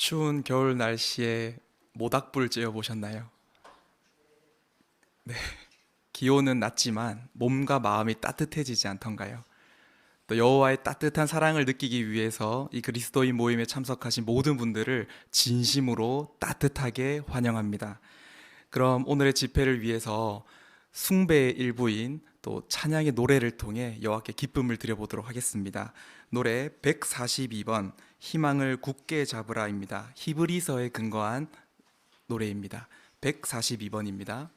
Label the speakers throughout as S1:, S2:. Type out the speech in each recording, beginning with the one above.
S1: 추운 겨울 날씨에 모닥불 쬐어 보셨나요? 기온은 낮지만 몸과 마음이 따뜻해지지 않던가요? 또 여호와의 따뜻한 사랑을 느끼기 위해서 이 그리스도인 모임에 참석하신 모든 분들을 진심으로 따뜻하게 환영합니다. 그럼 오늘의 집회를 위해서 숭배의 일부인 또 찬양의 노래를 통해 여호와께 기쁨을 드려보도록 하겠습니다. 노래 142번 희망을 굳게 잡으라입니다. 히브리서에 근거한 노래입니다. 142번입니다.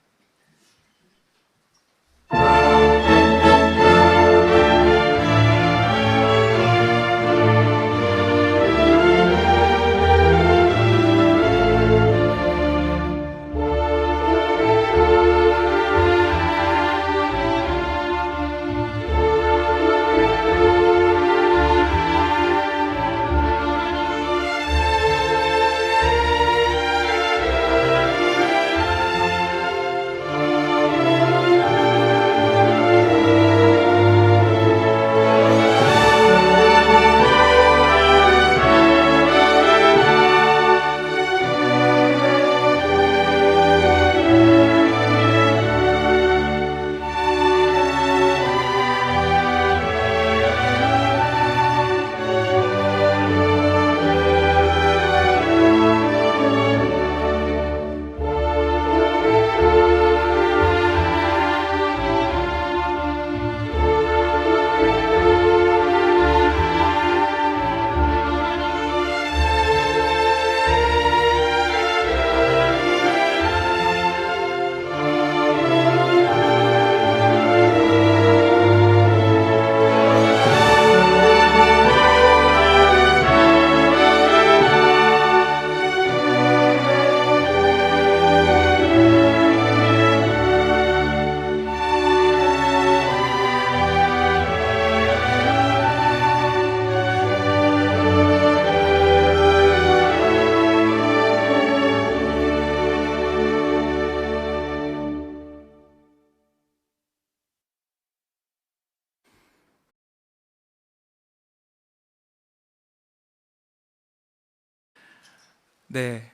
S1: 네,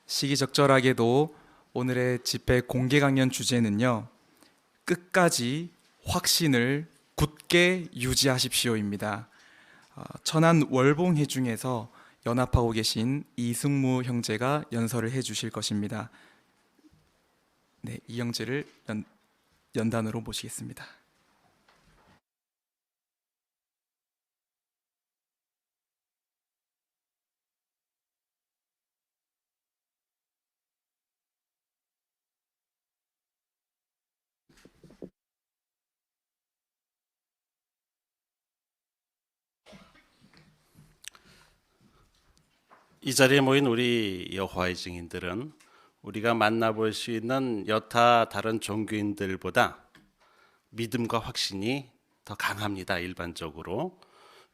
S1: 시기적절하게도 오늘의 집회 공개 강연 주제는요, 끝까지 확신을 굳게 유지하십시오입니다. 천안 월봉회 중에서 연합하고 계신 이승무 형제가 연설을 해주실 것입니다. 네, 이 형제를 연단으로 모시겠습니다.
S2: 이 자리에 모인 우리 여호와의 증인들은 우리가 만나볼 수 있는 여타 다른 종교인들보다 믿음과 확신이 더 강합니다. 일반적으로.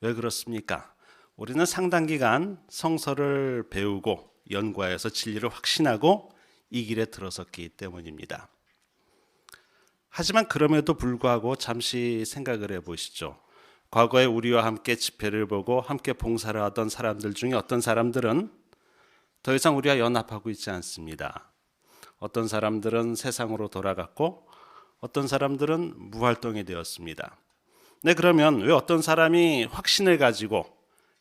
S2: 왜 그렇습니까? 우리는 상당 기간 성서를 배우고 연구하여서 진리를 확신하고 이 길에 들어섰기 때문입니다. 하지만 그럼에도 불구하고 잠시 생각을 해보시죠. 과거에 우리와 함께 집회를 보고 함께 봉사를 하던 사람들 중에 어떤 사람들은 더 이상 우리와 연합하고 있지 않습니다. 어떤 사람들은 세상으로 돌아갔고 어떤 사람들은 무활동이 되었습니다. 네, 그러면 왜 어떤 사람이 확신을 가지고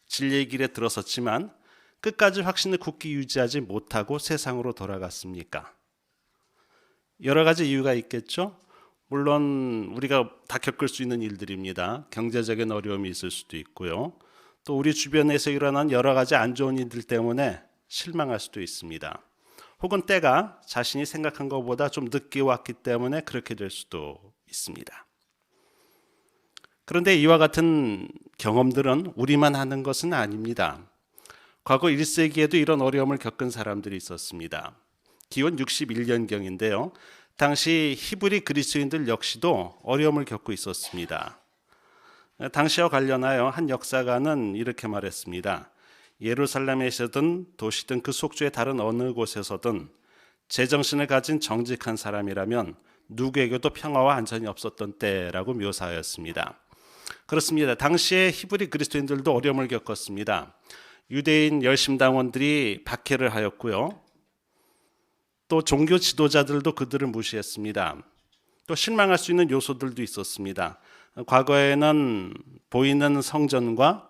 S2: 진리의 길에 들어섰지만 끝까지 확신을 굳게 유지하지 못하고 세상으로 돌아갔습니까? 여러 가지 이유가 있겠죠. 물론 우리가 다 겪을 수 있는 일들입니다. 경제적인 어려움이 있을 수도 있고요. 또 우리 주변에서 일어난 여러 가지 안 좋은 일들 때문에 실망할 수도 있습니다. 혹은 때가 자신이 생각한 것보다 좀 늦게 왔기 때문에 그렇게 될 수도 있습니다. 그런데 이와 같은 경험들은 우리만 하는 것은 아닙니다. 과거 1세기에도 이런 어려움을 겪은 사람들이 있었습니다. 기원 61년경인데요. 당시 히브리 그리스도인들 역시도 어려움을 겪고 있었습니다. 당시와 관련하여 한 역사가는 이렇게 말했습니다. 예루살렘에서든 도시든 그 속주의 다른 어느 곳에서든 제정신을 가진 정직한 사람이라면 누구에게도 평화와 안전이 없었던 때라고 묘사하였습니다. 그렇습니다. 당시에 히브리 그리스도인들도 어려움을 겪었습니다. 유대인 열심당원들이 박해를 하였고요. 또 종교 지도자들도 그들을 무시했습니다. 또 실망할 수 있는 요소들도 있었습니다. 과거에는 보이는 성전과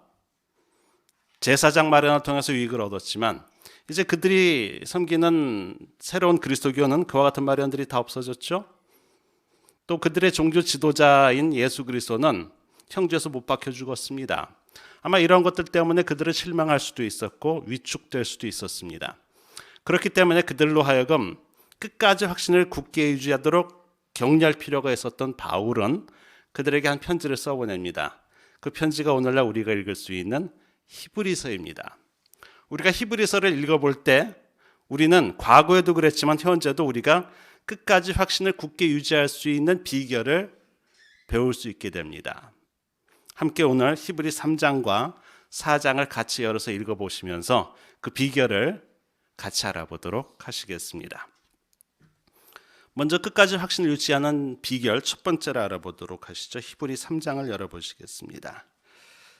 S2: 제사장 마련을 통해서 유익을 얻었지만 이제 그들이 섬기는 새로운 그리스도교는 그와 같은 마련들이 다 없어졌죠. 또 그들의 종교 지도자인 예수 그리스도는 형주에서 못 박혀 죽었습니다. 아마 이런 것들 때문에 그들을 실망할 수도 있었고 위축될 수도 있었습니다. 그렇기 때문에 그들로 하여금 끝까지 확신을 굳게 유지하도록 격려할 필요가 있었던 바울은 그들에게 한 편지를 써보냅니다. 그 편지가 오늘날 우리가 읽을 수 있는 히브리서입니다. 우리가 히브리서를 읽어볼 때 우리는 과거에도 그랬지만 현재도 우리가 끝까지 확신을 굳게 유지할 수 있는 비결을 배울 수 있게 됩니다. 함께 오늘 히브리 3장과 4장을 같이 열어서 읽어보시면서 그 비결을 같이 알아보도록 하시겠습니다. 먼저 끝까지 확신을 유지하는 비결 첫 번째로 알아보도록 하시죠. 히브리 3장을 열어보시겠습니다.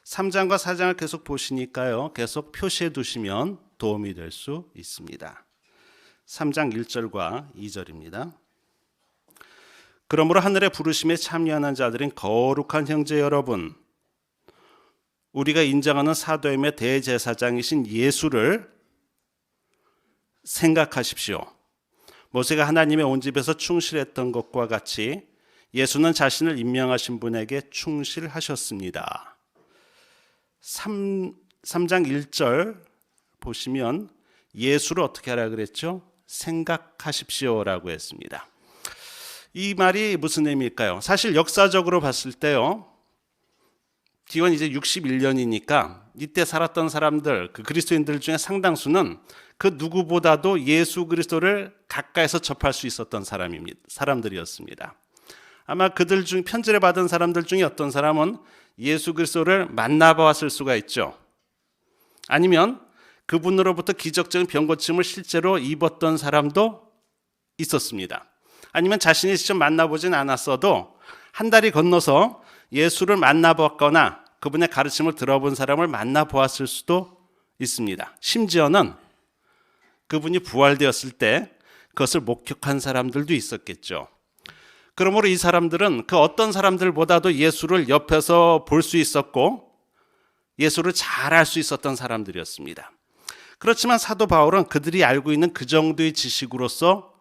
S2: 3장과 4장을 계속 보시니까요. 계속 표시해 두시면 도움이 될 수 있습니다. 3장 1절과 2절입니다. 그러므로 하늘의 부르심에 참여하는 자들인 거룩한 형제 여러분, 우리가 인정하는 사도임의 대제사장이신 예수를 생각하십시오. 모세가 하나님의 온 집에서 충실했던 것과 같이 예수는 자신을 임명하신 분에게 충실하셨습니다. 3장 1절 보시면 예수를 어떻게 하라 그랬죠? 생각하십시오라고 했습니다. 이 말이 무슨 의미일까요? 사실 역사적으로 봤을 때요. 기원 이제 61년이니까 이때 살았던 사람들, 그 그리스도인들 중에 상당수는 그 누구보다도 예수 그리스도를 가까이서 접할 수 있었던 사람들이었습니다. 아마 그들 중 편지를 받은 사람들 중에 어떤 사람은 예수 그리스도를 만나보았을 수가 있죠. 아니면 그분으로부터 기적적인 병고침을 실제로 입었던 사람도 있었습니다. 아니면 자신이 직접 만나보진 않았어도 한 달이 건너서 예수를 만나봤거나 그분의 가르침을 들어본 사람을 만나보았을 수도 있습니다. 심지어는 그분이 부활되었을 때 그것을 목격한 사람들도 있었겠죠. 그러므로 이 사람들은 그 어떤 사람들보다도 예수를 옆에서 볼 수 있었고 예수를 잘 알 수 있었던 사람들이었습니다. 그렇지만 사도 바울은 그들이 알고 있는 그 정도의 지식으로서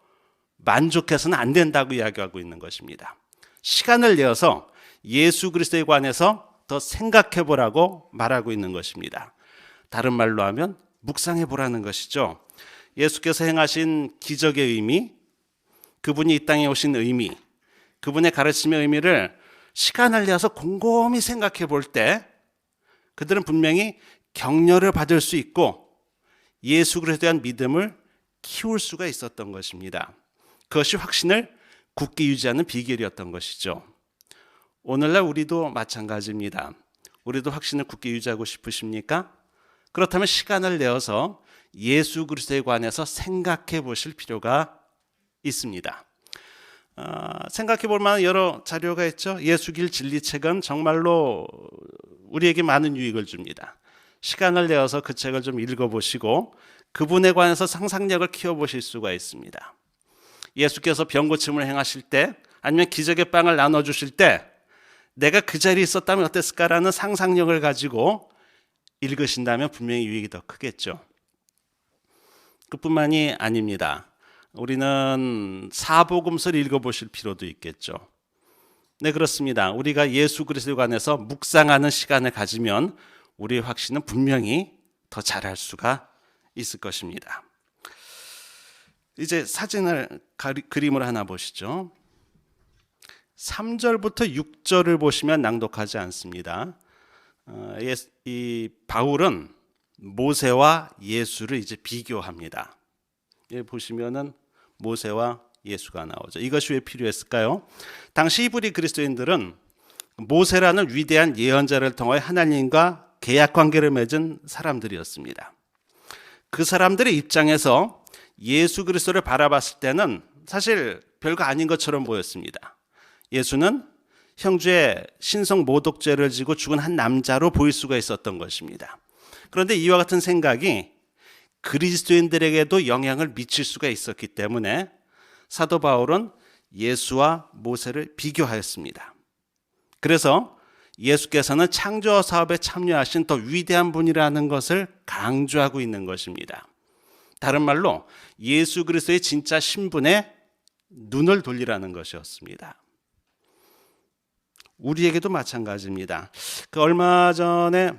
S2: 만족해서는 안 된다고 이야기하고 있는 것입니다. 시간을 내어서 예수 그리스도에 관해서 더 생각해 보라고 말하고 있는 것입니다. 다른 말로 하면 묵상해 보라는 것이죠. 예수께서 행하신 기적의 의미, 그분이 이 땅에 오신 의미, 그분의 가르침의 의미를 시간을 내어서 곰곰이 생각해 볼 때 그들은 분명히 격려를 받을 수 있고 예수 그리스도에 대한 믿음을 키울 수가 있었던 것입니다. 그것이 확신을 굳게 유지하는 비결이었던 것이죠. 오늘날 우리도 마찬가지입니다. 우리도 확신을 굳게 유지하고 싶으십니까? 그렇다면 시간을 내어서 예수 그리스도에 관해서 생각해 보실 필요가 있습니다. 생각해 볼 만한 여러 자료가 있죠. 예수길 진리책은 정말로 우리에게 많은 유익을 줍니다. 시간을 내어서 그 책을 좀 읽어보시고 그분에 관해서 상상력을 키워보실 수가 있습니다. 예수께서 병고침을 행하실 때 아니면 기적의 빵을 나눠주실 때 내가 그 자리에 있었다면 어땠을까라는 상상력을 가지고 읽으신다면 분명히 유익이 더 크겠죠. 그뿐만이 아닙니다. 우리는 사복음서를 읽어보실 필요도 있겠죠. 네, 그렇습니다. 우리가 예수 그리스도에 관해서 묵상하는 시간을 가지면 우리의 확신은 분명히 더 잘할 수가 있을 것입니다. 이제 사진을 그림을 하나 보시죠. 3절부터 6절을 보시면 낭독하지 않습니다. 이 바울은 모세와 예수를 이제 비교합니다. 여기 보시면은 모세와 예수가 나오죠. 이것이 왜 필요했을까요? 당시 히브리 그리스도인들은 모세라는 위대한 예언자를 통해 하나님과 계약 관계를 맺은 사람들이었습니다. 그 사람들의 입장에서 예수 그리스도를 바라봤을 때는 사실 별거 아닌 것처럼 보였습니다. 예수는 형주의 신성 모독죄를 지고 죽은 한 남자로 보일 수가 있었던 것입니다. 그런데 이와 같은 생각이 그리스도인들에게도 영향을 미칠 수가 있었기 때문에 사도 바울은 예수와 모세를 비교하였습니다. 그래서 예수께서는 창조 사업에 참여하신 더 위대한 분이라는 것을 강조하고 있는 것입니다. 다른 말로 예수 그리스도의 진짜 신분에 눈을 돌리라는 것이었습니다. 우리에게도 마찬가지입니다. 얼마 전에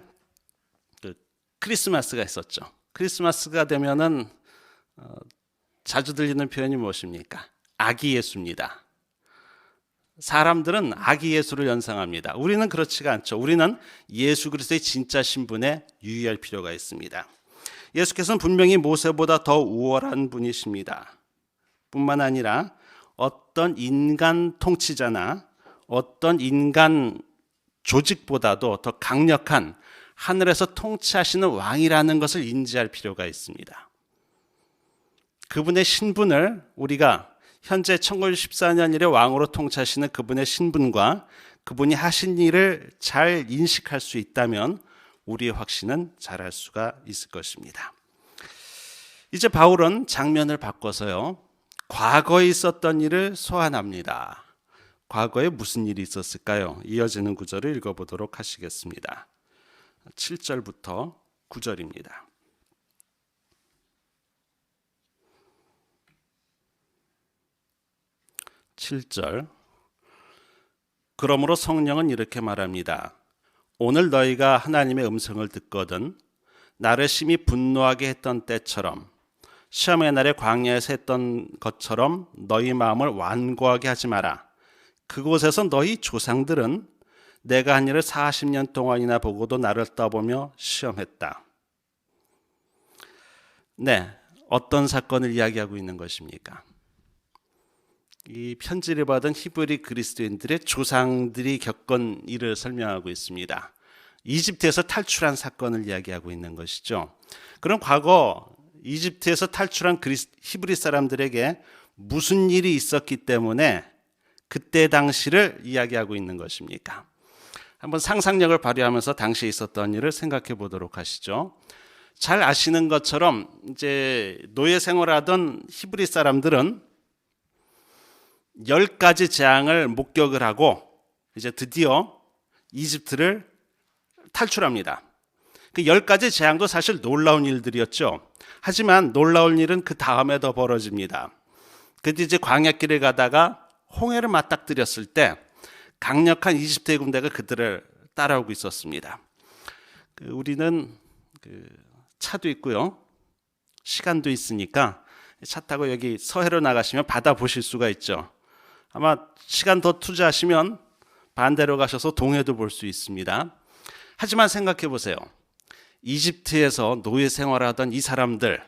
S2: 크리스마스가 있었죠. 크리스마스가 되면은 자주 들리는 표현이 무엇입니까? 아기 예수입니다. 사람들은 아기 예수를 연상합니다. 우리는 그렇지가 않죠. 우리는 예수 그리스도의 진짜 신분에 유의할 필요가 있습니다. 예수께서는 분명히 모세보다 더 우월한 분이십니다. 뿐만 아니라 어떤 인간 통치자나 어떤 인간 조직보다도 더 강력한 하늘에서 통치하시는 왕이라는 것을 인지할 필요가 있습니다. 그분의 신분을 우리가 현재 1914년 이래 왕으로 통치하시는 그분의 신분과 그분이 하신 일을 잘 인식할 수 있다면 우리의 확신은 잘할 수가 있을 것입니다. 이제 바울은 장면을 바꿔서요, 과거에 있었던 일을 소환합니다. 과거에 무슨 일이 있었을까요? 이어지는 구절을 읽어보도록 하시겠습니다. 7절부터 9절입니다. 7절. 그러므로 성령은 이렇게 말합니다. 오늘 너희가 하나님의 음성을 듣거든 나를 심히 분노하게 했던 때처럼 시험의 날에 광야에서 했던 것처럼 너희 마음을 완고하게 하지 마라. 그곳에서 너희 조상들은 내가 한 일을 40년 동안이나 보고도 나를 떠보며 시험했다. 네, 어떤 사건을 이야기하고 있는 것입니까? 이 편지를 받은 히브리 그리스도인들의 조상들이 겪은 일을 설명하고 있습니다. 이집트에서 탈출한 사건을 이야기하고 있는 것이죠. 그럼 과거 이집트에서 탈출한 히브리 사람들에게 무슨 일이 있었기 때문에 그때 당시를 이야기하고 있는 것입니까? 한번 상상력을 발휘하면서 당시에 있었던 일을 생각해 보도록 하시죠. 잘 아시는 것처럼 이제 노예 생활하던 히브리 사람들은 10가지 재앙을 목격을 하고 이제 드디어 이집트를 탈출합니다. 그 10가지 재앙도 사실 놀라운 일들이었죠. 하지만 놀라운 일은 그 다음에 더 벌어집니다. 그때 이제 광야길을 가다가 홍해를 맞닥뜨렸을 때 강력한 이집트의 군대가 그들을 따라오고 있었습니다. 우리는 차도 있고요, 시간도 있으니까 차 타고 여기 서해로 나가시면 바다 보실 수가 있죠. 아마 시간 더 투자하시면 반대로 가셔서 동해도 볼 수 있습니다. 하지만 생각해 보세요. 이집트에서 노예 생활하던 이 사람들,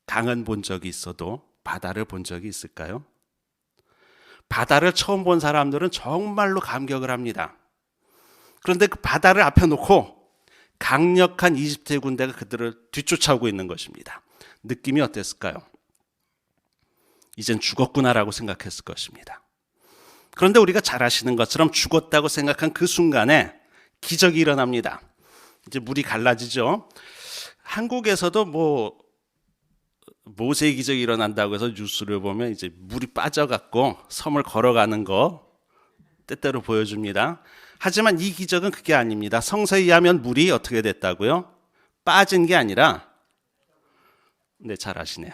S2: 강은 본 적이 있어도 바다를 본 적이 있을까요? 바다를 처음 본 사람들은 정말로 감격을 합니다. 그런데 그 바다를 앞에 놓고 강력한 이집트의 군대가 그들을 뒤쫓아오고 있는 것입니다. 느낌이 어땠을까요? 이젠 죽었구나라고 생각했을 것입니다. 그런데 우리가 잘 아시는 것처럼 죽었다고 생각한 그 순간에 기적이 일어납니다. 이제 물이 갈라지죠. 한국에서도 모세의 기적이 일어난다고 해서 뉴스를 보면 이제 물이 빠져갖고 섬을 걸어가는 거 때때로 보여줍니다. 하지만 이 기적은 그게 아닙니다. 성서에 의하면 물이 어떻게 됐다고요? 빠진 게 아니라, 네, 잘 아시네요.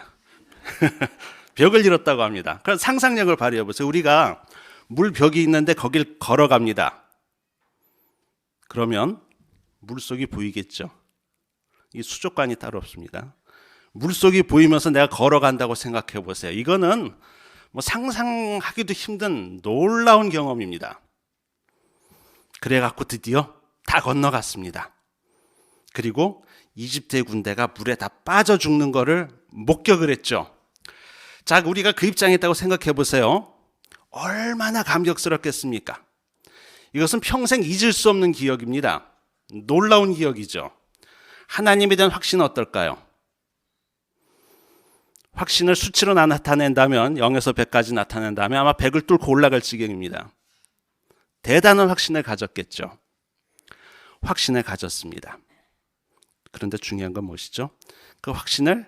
S2: 벽을 잃었다고 합니다. 그럼 상상력을 발휘해 보세요. 우리가 물벽이 있는데 거길 걸어갑니다. 그러면 물속이 보이겠죠. 이 수족관이 따로 없습니다. 물속이 보이면서 내가 걸어간다고 생각해 보세요. 이거는 상상하기도 힘든 놀라운 경험입니다. 그래갖고 드디어 다 건너갔습니다. 그리고 이집트의 군대가 물에 다 빠져 죽는 거를 목격을 했죠. 자, 우리가 그 입장에 있다고 생각해 보세요. 얼마나 감격스럽겠습니까? 이것은 평생 잊을 수 없는 기억입니다. 놀라운 기억이죠. 하나님에 대한 확신은 어떨까요? 확신을 수치로 나타낸다면 0에서 100까지 나타낸다면 아마 100을 뚫고 올라갈 지경입니다. 대단한 확신을 가졌겠죠. 확신을 가졌습니다. 그런데 중요한 건 무엇이죠? 그 확신을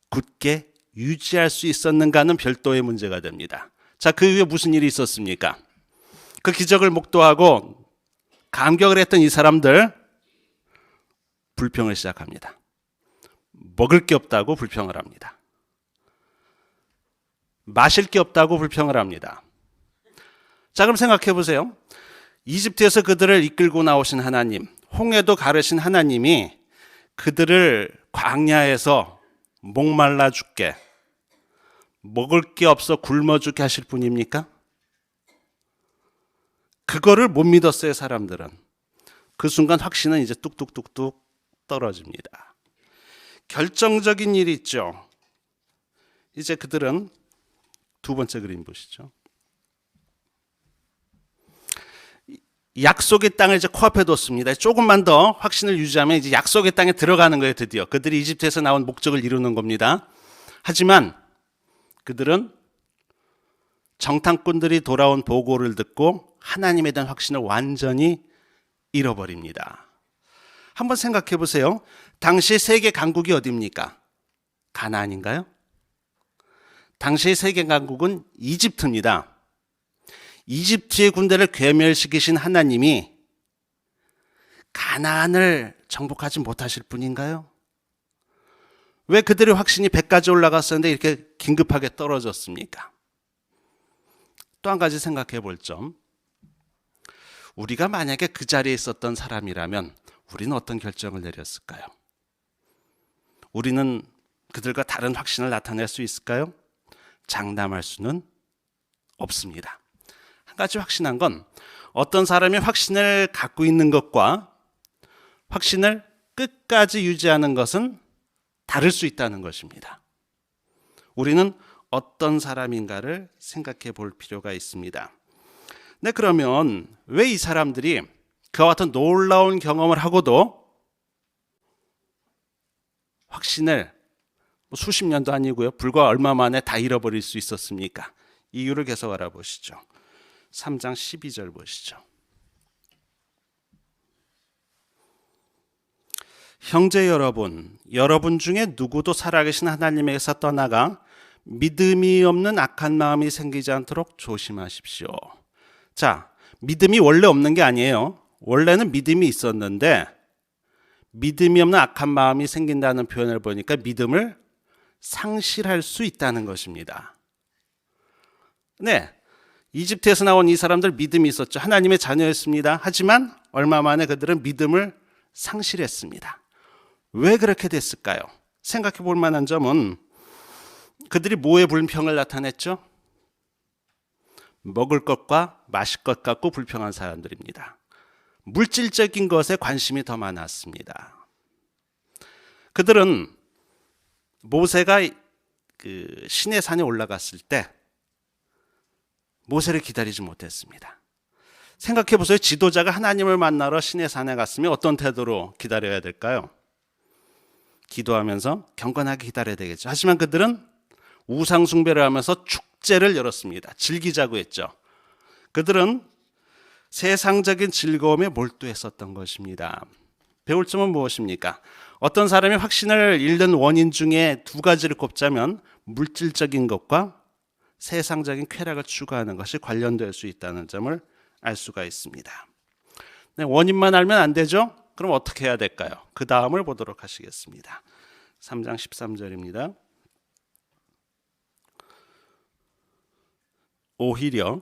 S2: 굳게 유지할 수 있었는가는 별도의 문제가 됩니다. 자, 그 이후에 무슨 일이 있었습니까? 그 기적을 목도하고 감격을 했던 이 사람들 불평을 시작합니다. 먹을 게 없다고 불평을 합니다. 마실 게 없다고 불평을 합니다. 자, 그럼 생각해 보세요. 이집트에서 그들을 이끌고 나오신 하나님, 홍해도 가르신 하나님이 그들을 광야에서 목말라 죽게, 먹을 게 없어 굶어 죽게 하실 분입니까? 그거를 못 믿었어요, 사람들은. 그 순간 확신은 이제 뚝뚝뚝뚝 떨어집니다. 결정적인 일이 있죠. 이제 그들은 두 번째 그림 보시죠. 약속의 땅을 이제 코앞에 뒀습니다. 조금만 더 확신을 유지하면 이제 약속의 땅에 들어가는 거예요, 드디어. 그들이 이집트에서 나온 목적을 이루는 겁니다. 하지만 그들은 정탐꾼들이 돌아온 보고를 듣고 하나님에 대한 확신을 완전히 잃어버립니다. 한번 생각해 보세요. 당시 세계 강국이 어디입니까? 가나안인가요? 당시 세계 강국은 이집트입니다. 이집트의 군대를 괴멸시키신 하나님이 가나안을 정복하지 못하실 분인가요? 왜 그들의 확신이 100까지 올라갔었는데 이렇게 긴급하게 떨어졌습니까? 또 한 가지 생각해 볼 점. 우리가 만약에 그 자리에 있었던 사람이라면 우리는 어떤 결정을 내렸을까요? 우리는 그들과 다른 확신을 나타낼 수 있을까요? 장담할 수는 없습니다. 한 가지 확신한 건 어떤 사람이 확신을 갖고 있는 것과 확신을 끝까지 유지하는 것은 다를 수 있다는 것입니다. 우리는 어떤 사람인가를 생각해 볼 필요가 있습니다. 네, 그러면 왜 이 사람들이 그와 같은 놀라운 경험을 하고도 확신을 수십 년도 아니고요, 불과 얼마 만에 다 잃어버릴 수 있었습니까? 이유를 계속 알아보시죠. 3장 12절 보시죠. 형제 여러분, 여러분 중에 누구도 살아계신 하나님에게서 떠나가 믿음이 없는 악한 마음이 생기지 않도록 조심하십시오. 자, 믿음이 원래 없는 게 아니에요. 원래는 믿음이 있었는데 믿음이 없는 악한 마음이 생긴다는 표현을 보니까 믿음을 상실할 수 있다는 것입니다. 네, 이집트에서 나온 이 사람들 믿음이 있었죠. 하나님의 자녀였습니다. 하지만 얼마 만에 그들은 믿음을 상실했습니다. 왜 그렇게 됐을까요? 생각해 볼 만한 점은 그들이 뭐에 불평을 나타냈죠? 먹을 것과 마실 것 갖고 불평한 사람들입니다. 물질적인 것에 관심이 더 많았습니다. 그들은 모세가 그 시내 산에 올라갔을 때 모세를 기다리지 못했습니다. 생각해 보세요. 지도자가 하나님을 만나러 시내 산에 갔으면 어떤 태도로 기다려야 될까요? 기도하면서 경건하게 기다려야 되겠죠. 하지만 그들은 우상 숭배를 하면서 축제를 열었습니다. 즐기자고 했죠. 그들은 세상적인 즐거움에 몰두했었던 것입니다. 배울 점은 무엇입니까? 어떤 사람이 확신을 잃는 원인 중에 두 가지를 꼽자면 물질적인 것과 세상적인 쾌락을 추구하는 것이 관련될 수 있다는 점을 알 수가 있습니다. 네, 원인만 알면 안 되죠? 그럼 어떻게 해야 될까요? 그 다음을 보도록 하시겠습니다. 3장 13절입니다. 오히려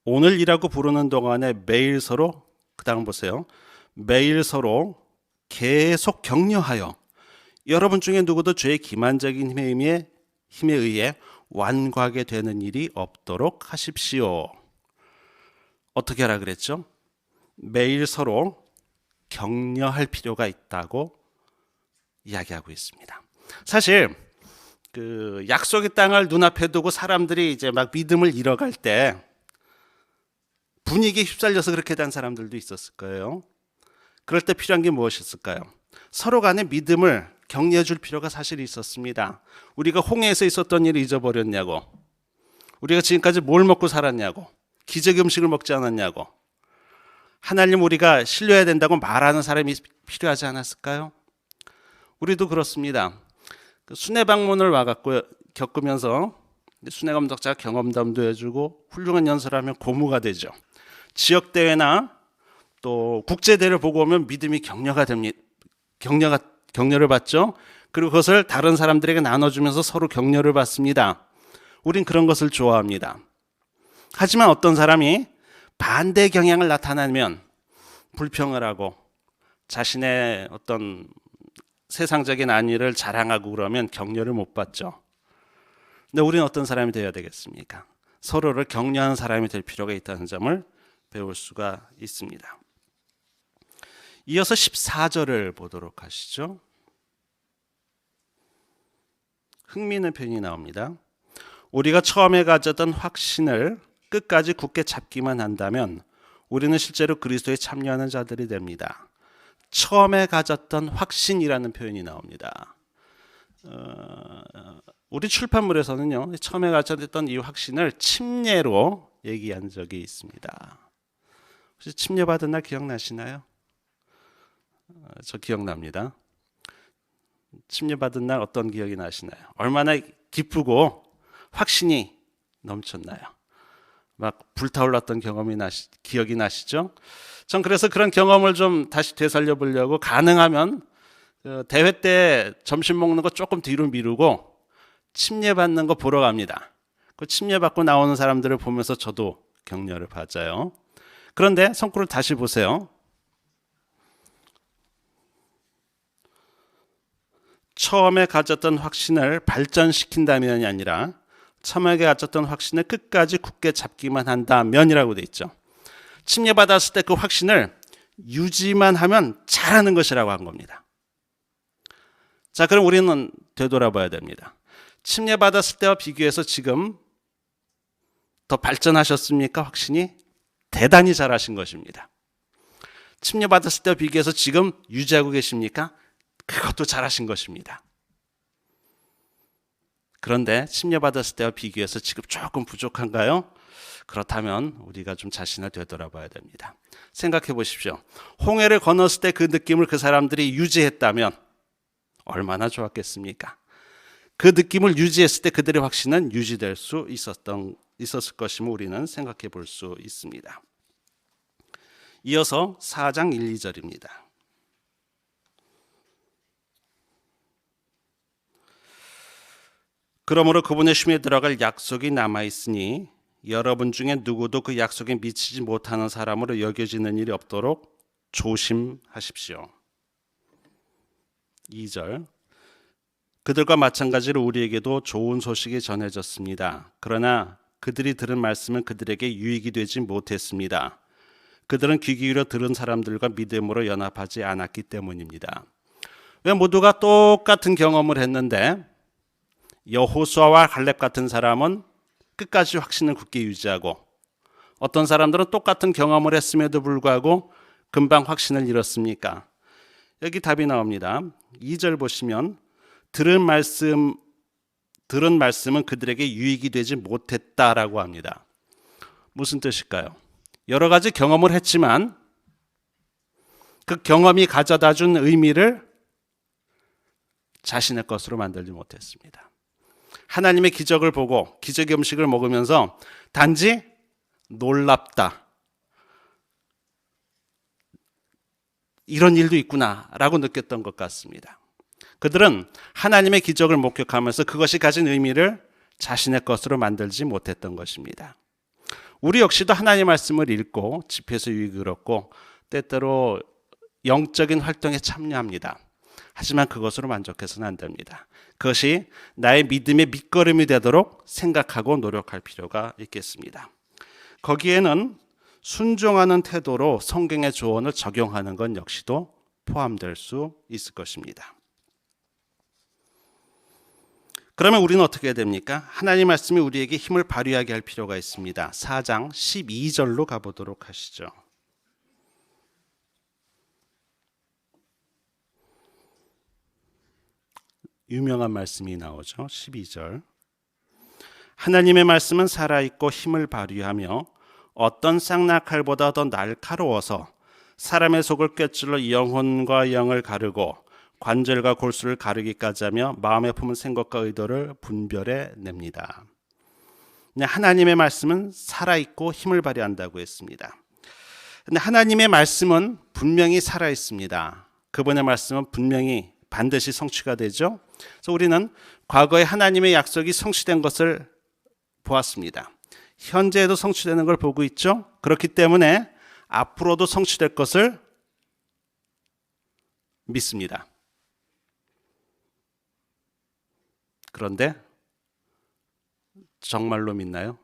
S2: 오늘이라고 부르는 동안에 매일 서로, 그 다음 보세요. 매일 서로 계속 격려하여 여러분 중에 누구도 죄의 기만적인 힘에 의해 완고하게 되는 일이 없도록 하십시오. 어떻게 하라 그랬죠? 매일 서로 격려할 필요가 있다고 이야기하고 있습니다. 사실 그 약속의 땅을 눈앞에 두고 사람들이 이제 막 믿음을 잃어갈 때 분위기에 휩쓸려서 그렇게 된 사람들도 있었을 거예요. 그럴 때 필요한 게 무엇이었을까요? 서로 간에 믿음을 격려해 줄 필요가 사실 있었습니다. 우리가 홍해에서 있었던 일을 잊어버렸냐고, 우리가 지금까지 뭘 먹고 살았냐고, 기적 음식을 먹지 않았냐고. 하나님 우리가 신뢰해야 된다고 말하는 사람이 필요하지 않았을까요? 우리도 그렇습니다. 순회 방문을 와갖고 겪으면서 순회 감독자가 경험담도 해주고 훌륭한 연설하면 고무가 되죠. 지역 대회나 또 국제 대회를 보고 오면 믿음이 격려가 됩니다. 격려를 받죠. 그리고 그것을 다른 사람들에게 나눠주면서 서로 격려를 받습니다. 우린 그런 것을 좋아합니다. 하지만 어떤 사람이 반대 경향을 나타내면 불평을 하고 자신의 어떤 세상적인 안위를 자랑하고 그러면 격려를 못 받죠. 근데 우리는 어떤 사람이 되어야 되겠습니까? 서로를 격려하는 사람이 될 필요가 있다는 점을 배울 수가 있습니다. 이어서 14절을 보도록 하시죠. 흥미있는 표현이 나옵니다. 우리가 처음에 가졌던 확신을 끝까지 굳게 잡기만 한다면 우리는 실제로 그리스도에 참여하는 자들이 됩니다. 처음에 가졌던 확신이라는 표현이 나옵니다. 우리 출판물에서는요, 처음에 가졌던 이 확신을 침례로 얘기한 적이 있습니다. 혹시 침례받은 날 기억나시나요? 저 기억납니다. 침례받은 날 어떤 기억이 나시나요? 얼마나 기쁘고 확신이 넘쳤나요? 막 불타올랐던 기억이 나시죠? 전 그래서 그런 경험을 좀 다시 되살려 보려고 가능하면 대회 때 점심 먹는 거 조금 뒤로 미루고 침례 받는 거 보러 갑니다. 그 침례 받고 나오는 사람들을 보면서 저도 격려를 받아요. 그런데 성구를 다시 보세요. 처음에 가졌던 확신을 발전시킨다면이 아니라 처음에 가졌던 확신을 끝까지 굳게 잡기만 한다면이라고 돼 있죠. 침례받았을 때 그 확신을 유지만 하면 잘하는 것이라고 한 겁니다. 자, 그럼 우리는 되돌아봐야 됩니다. 침례받았을 때와 비교해서 지금 더 발전하셨습니까? 확신이 대단히 잘하신 것입니다. 침례받았을 때와 비교해서 지금 유지하고 계십니까? 그것도 잘하신 것입니다. 그런데 침례받았을 때와 비교해서 지금 조금 부족한가요? 그렇다면 우리가 좀 자신을 되돌아봐야 됩니다. 생각해 보십시오. 홍해를 건넜을 때 그 느낌을 그 사람들이 유지했다면 얼마나 좋았겠습니까? 그 느낌을 유지했을 때 그들의 확신은 유지될 수 있었을 것임을 우리는 생각해 볼 수 있습니다. 이어서 4장 1, 2절입니다. 그러므로 그분의 쉼에 들어갈 약속이 남아있으니 여러분 중에 누구도 그 약속에 미치지 못하는 사람으로 여겨지는 일이 없도록 조심하십시오. 2절 그들과 마찬가지로 우리에게도 좋은 소식이 전해졌습니다. 그러나 그들이 들은 말씀은 그들에게 유익이 되지 못했습니다. 그들은 귀 기울여 들은 사람들과 믿음으로 연합하지 않았기 때문입니다. 왜 모두가 똑같은 경험을 했는데 여호수아와 갈렙 같은 사람은 끝까지 확신을 굳게 유지하고 어떤 사람들은 똑같은 경험을 했음에도 불구하고 금방 확신을 잃었습니까? 여기 답이 나옵니다. 2절 보시면 들은 말씀은 그들에게 유익이 되지 못했다라고 합니다. 무슨 뜻일까요? 여러 가지 경험을 했지만 그 경험이 가져다 준 의미를 자신의 것으로 만들지 못했습니다. 하나님의 기적을 보고 기적의 음식을 먹으면서 단지 놀랍다. 이런 일도 있구나라고 느꼈던 것 같습니다. 그들은 하나님의 기적을 목격하면서 그것이 가진 의미를 자신의 것으로 만들지 못했던 것입니다. 우리 역시도 하나님의 말씀을 읽고 집회에서 유익을 얻고 때때로 영적인 활동에 참여합니다. 하지만 그것으로 만족해서는 안 됩니다. 그것이 나의 믿음의 밑거름이 되도록 생각하고 노력할 필요가 있겠습니다. 거기에는 순종하는 태도로 성경의 조언을 적용하는 것 역시도 포함될 수 있을 것입니다. 그러면 우리는 어떻게 해야 됩니까? 하나님 말씀이 우리에게 힘을 발휘하게 할 필요가 있습니다. 4장 12절로 가보도록 하시죠. 유명한 말씀이 나오죠. 12절. 하나님의 말씀은 살아있고 힘을 발휘하며 어떤 쌍낙칼보다 더 날카로워서 사람의 속을 꿰찔러 영혼과 영을 가르고 관절과 골수를 가르기까지 하며 마음에 품은 생각과 의도를 분별해 냅니다. 하나님의 말씀은 살아있고 힘을 발휘한다고 했습니다. 근데 하나님의 말씀은 분명히 살아있습니다. 그분의 말씀은 분명히 반드시 성취가 되죠. 그래서 우리는 과거에 하나님의 약속이 성취된 것을 보았습니다. 현재에도 성취되는 걸 보고 있죠. 그렇기 때문에 앞으로도 성취될 것을 믿습니다. 그런데 정말로 믿나요?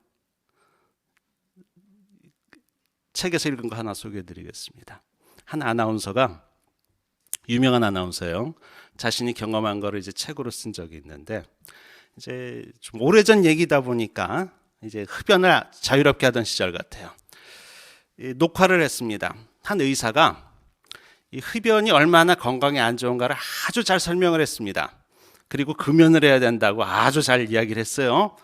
S2: 책에서 읽은 거 하나 소개해드리겠습니다. 한 아나운서가, 유명한 아나운서예요. 자신이 경험한 거를 이제 책으로 쓴 적이 있는데, 이제 좀 오래전 얘기다 보니까 이제 흡연을 자유롭게 하던 시절 같아요. 녹화를 했습니다. 한 의사가 이 흡연이 얼마나 건강에 안 좋은가를 아주 잘 설명을 했습니다. 그리고 금연을 해야 된다고 아주 잘 이야기를 했어요.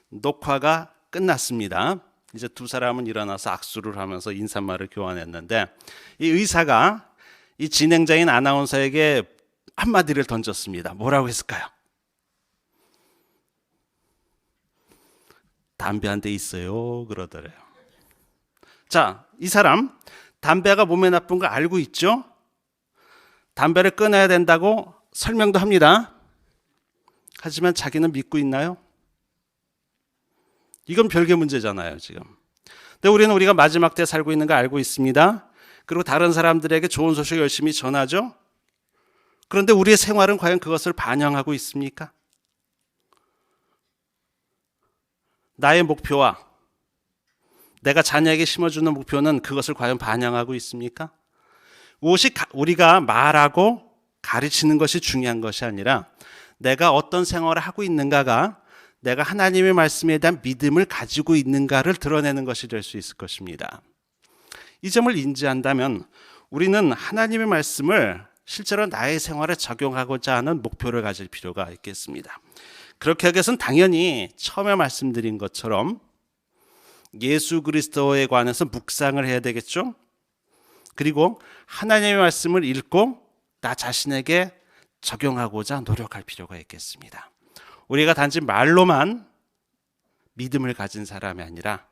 S2: 녹화가 끝났습니다. 이제 두 사람은 일어나서 악수를 하면서 인사말을 교환했는데, 이 의사가 이 진행자인 아나운서에게 한마디를 던졌습니다. 뭐라고 했을까요? 담배 한 대 있어요, 그러더래요. 자, 이 사람 담배가 몸에 나쁜 거 알고 있죠? 담배를 끊어야 된다고 설명도 합니다. 하지만 자기는 믿고 있나요? 이건 별개 문제잖아요, 지금. 근데 우리는 우리가 마지막 때 살고 있는 거 알고 있습니다. 그리고 다른 사람들에게 좋은 소식 열심히 전하죠. 그런데 우리의 생활은 과연 그것을 반영하고 있습니까? 나의 목표와 내가 자녀에게 심어주는 목표는 그것을 과연 반영하고 있습니까? 무엇이 우리가 말하고 가르치는 것이 중요한 것이 아니라 내가 어떤 생활을 하고 있는가가 내가 하나님의 말씀에 대한 믿음을 가지고 있는가를 드러내는 것이 될 수 있을 것입니다. 이 점을 인지한다면 우리는 하나님의 말씀을 실제로 나의 생활에 적용하고자 하는 목표를 가질 필요가 있겠습니다. 그렇게 하기 위해서는 당연히 처음에 말씀드린 것처럼 예수 그리스도에 관해서 묵상을 해야 되겠죠. 그리고 하나님의 말씀을 읽고 나 자신에게 적용하고자 노력할 필요가 있겠습니다. 우리가 단지 말로만 믿음을 가진 사람이 아니라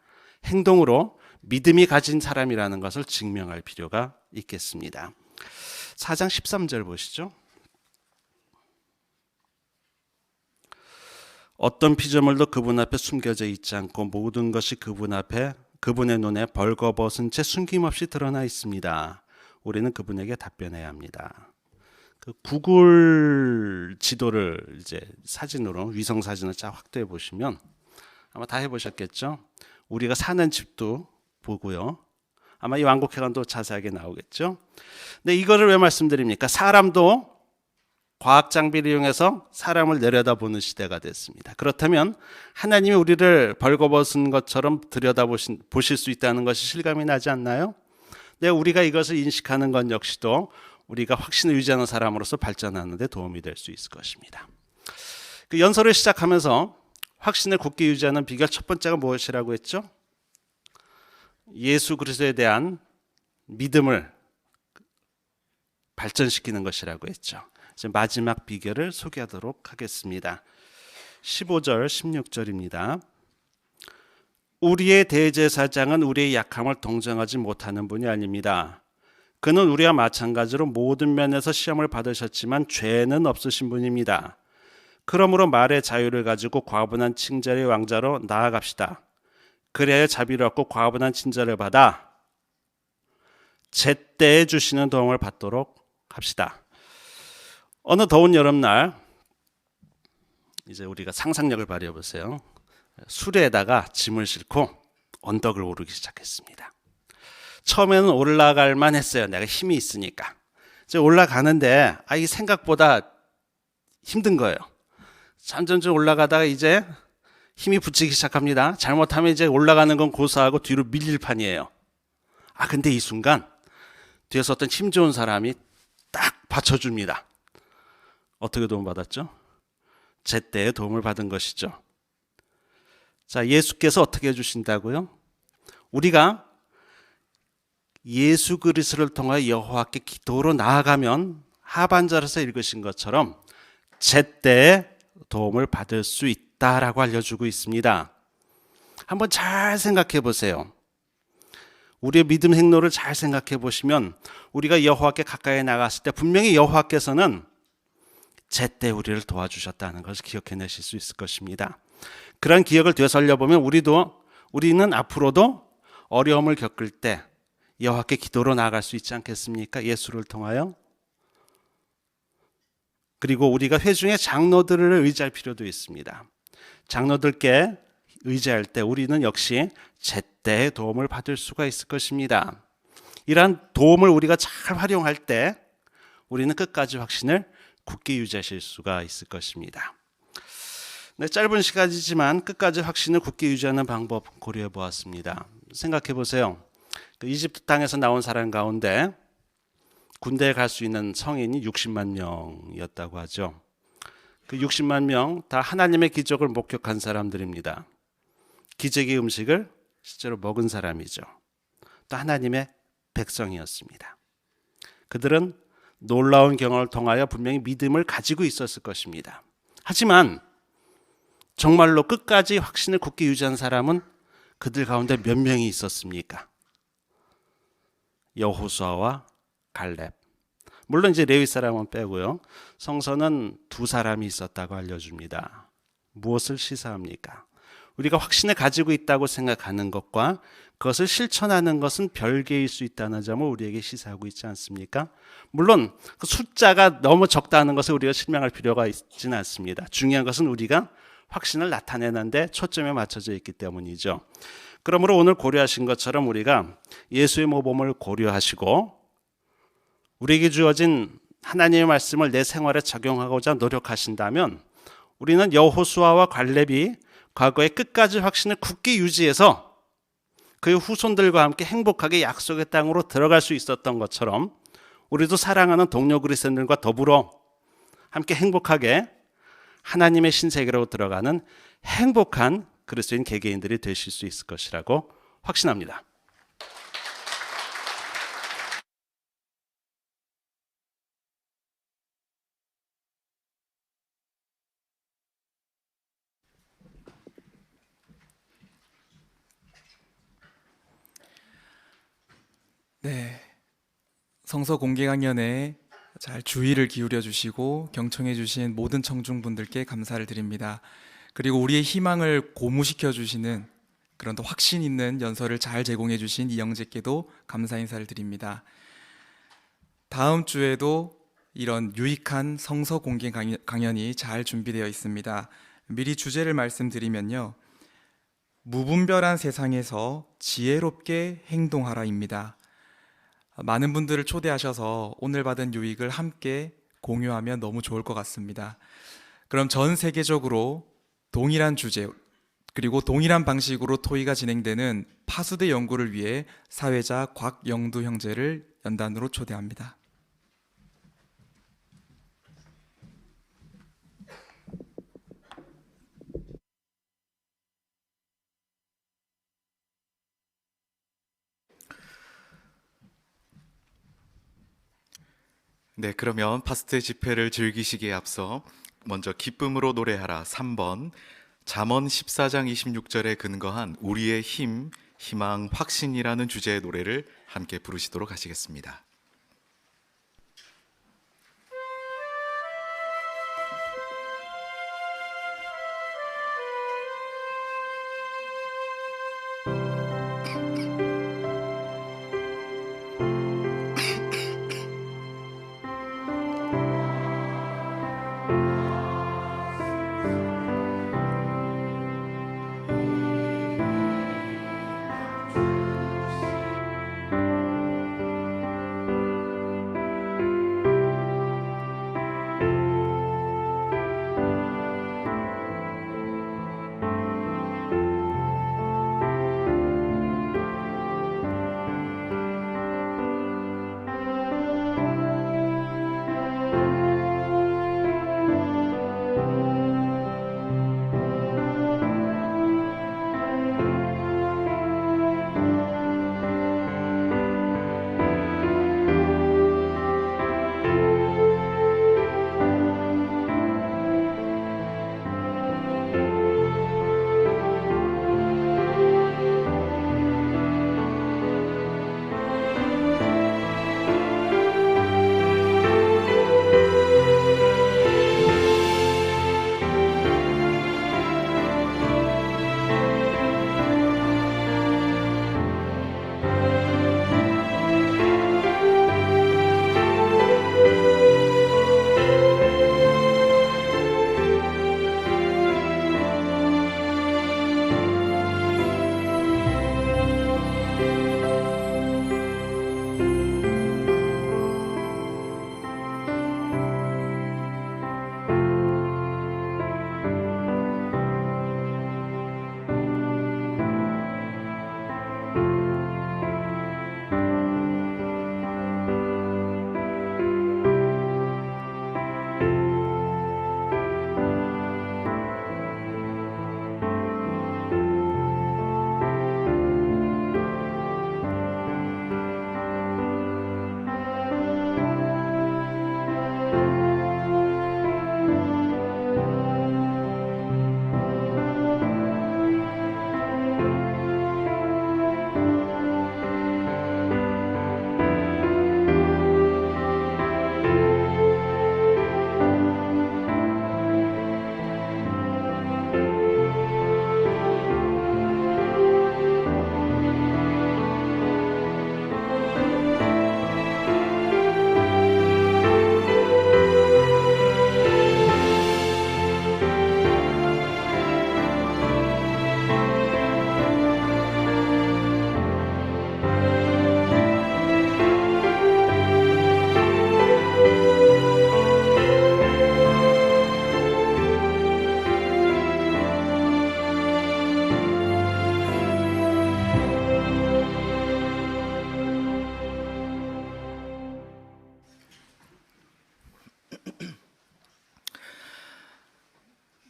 S2: 행동으로 믿음이 가진 사람이라는 것을 증명할 필요가 있겠습니다. 4장 13절 보시죠. 어떤 피조물도 그분 앞에 숨겨져 있지 않고 모든 것이 그분 앞에 그분의 눈에 벌거벗은 채 숨김없이 드러나 있습니다. 우리는 그분에게 답변해야 합니다. 그 구글 지도를 이제 사진으로 위성 사진을 쫙 확대해 보시면 아마 다 해보셨겠죠. 우리가 사는 집도 보고요. 아마 이 왕국회관도 자세하게 나오겠죠. 근데 이거를 왜 말씀드립니까? 사람도 과학 장비를 이용해서 사람을 내려다보는 시대가 됐습니다. 그렇다면 하나님이 우리를 벌거벗은 것처럼 보실 수 있다는 것이 실감이 나지 않나요? 네, 우리가 이것을 인식하는 건 역시도 우리가 확신을 유지하는 사람으로서 발전하는 데 도움이 될 수 있을 것입니다. 그 연설을 시작하면서 확신을 굳게 유지하는 비결 첫 번째가 무엇이라고 했죠? 예수 그리스도에 대한 믿음을 발전시키는 것이라고 했죠. 이제 마지막 비결을 소개하도록 하겠습니다. 15절, 16절입니다. 우리의 대제사장은 우리의 약함을 동정하지 못하는 분이 아닙니다. 그는 우리와 마찬가지로 모든 면에서 시험을 받으셨지만 죄는 없으신 분입니다. 그러므로 말의 자유를 가지고 과분한 칭찬의 왕자로 나아갑시다. 그래야 자비를 얻고 과분한 칭찬을 받아 제때에 주시는 도움을 받도록 합시다. 어느 더운 여름날 이제 우리가 상상력을 발휘해 보세요. 수레에다가 짐을 싣고 언덕을 오르기 시작했습니다. 처음에는 올라갈 만했어요. 내가 힘이 있으니까. 이제 올라가는데 이 생각보다 힘든 거예요. 점점점 올라가다가 이제 힘이 붙이기 시작합니다. 잘못하면 이제 올라가는 건 고사하고 뒤로 밀릴 판이에요. 근데 이 순간 뒤에서 어떤 힘 좋은 사람이 딱 받쳐줍니다. 어떻게 도움받았죠? 제때에 도움을 받은 것이죠. 자, 예수께서 어떻게 해주신다고요? 우리가 예수 그리스도를 통하여 여호와께 기도로 나아가면 하반절에서 읽으신 것처럼 제때에 도움을 받을 수 있다라고 알려주고 있습니다. 한번 잘 생각해 보세요. 우리의 믿음 행로를 잘 생각해 보시면 우리가 여호와께 가까이 나갔을 때 분명히 여호와께서는 제때 우리를 도와주셨다는 것을 기억해내실 수 있을 것입니다. 그런 기억을 되살려 보면 우리는 앞으로도 어려움을 겪을 때 여호와께 기도로 나아갈 수 있지 않겠습니까? 예수를 통하여. 그리고 우리가 회중의 장로들을 의지할 필요도 있습니다. 장로들께 의지할 때 우리는 역시 제때 도움을 받을 수가 있을 것입니다. 이러한 도움을 우리가 잘 활용할 때 우리는 끝까지 확신을 굳게 유지하실 수가 있을 것입니다. 네, 짧은 시간이지만 끝까지 확신을 굳게 유지하는 방법 고려해 보았습니다. 생각해 보세요. 이집트 땅에서 나온 사람 가운데 군대에 갈 수 있는 성인이 60만 명이었다고 하죠. 그 60만 명 다 하나님의 기적을 목격한 사람들입니다. 기적의 음식을 실제로 먹은 사람이죠. 또 하나님의 백성이었습니다. 그들은 놀라운 경험을 통하여 분명히 믿음을 가지고 있었을 것입니다. 하지만 정말로 끝까지 확신을 굳게 유지한 사람은 그들 가운데 몇 명이 있었습니까? 여호수아와 갈렙. 물론 이제 레위 사람은 빼고요. 성서는 두 사람이 있었다고 알려줍니다. 무엇을 시사합니까? 우리가 확신을 가지고 있다고 생각하는 것과 그것을 실천하는 것은 별개일 수 있다는 점을 우리에게 시사하고 있지 않습니까? 물론 그 숫자가 너무 적다는 것을 우리가 실망할 필요가 있지는 않습니다. 중요한 것은 우리가 확신을 나타내는 데 초점에 맞춰져 있기 때문이죠. 그러므로 오늘 고려하신 것처럼 우리가 예수의 모범을 고려하시고 우리에게 주어진 하나님의 말씀을 내 생활에 적용하고자 노력하신다면 우리는 여호수아와 갈렙이 과거의 끝까지 확신을 굳게 유지해서 그의 후손들과 함께 행복하게 약속의 땅으로 들어갈 수 있었던 것처럼 우리도 사랑하는 동료 그리스도인들과 더불어 함께 행복하게 하나님의 신세계로 들어가는 행복한 그리스도인 개개인들이 되실 수 있을 것이라고 확신합니다.
S1: 네, 성서 공개 강연에 잘 주의를 기울여 주시고 경청해 주신 모든 청중분들께 감사를 드립니다. 그리고 우리의 희망을 고무시켜 주시는 그런 또 확신 있는 연설을 잘 제공해 주신 이영재께도 감사 인사를 드립니다. 다음 주에도 이런 유익한 성서 공개 강연이 잘 준비되어 있습니다. 미리 주제를 말씀드리면요. 무분별한 세상에서 지혜롭게 행동하라입니다. 많은 분들을 초대하셔서 오늘 받은 유익을 함께 공유하면 너무 좋을 것 같습니다. 그럼 전 세계적으로 동일한 주제 그리고 동일한 방식으로 토의가 진행되는 파수대 연구를 위해 사회자 곽영두 형제를 연단으로 초대합니다.
S3: 네, 그러면 파스트 집회를 즐기시기에 앞서 먼저 기쁨으로 노래하라 3번 잠언 14장 26절에 근거한 우리의 힘, 희망, 확신이라는 주제의 노래를 함께 부르시도록 하시겠습니다.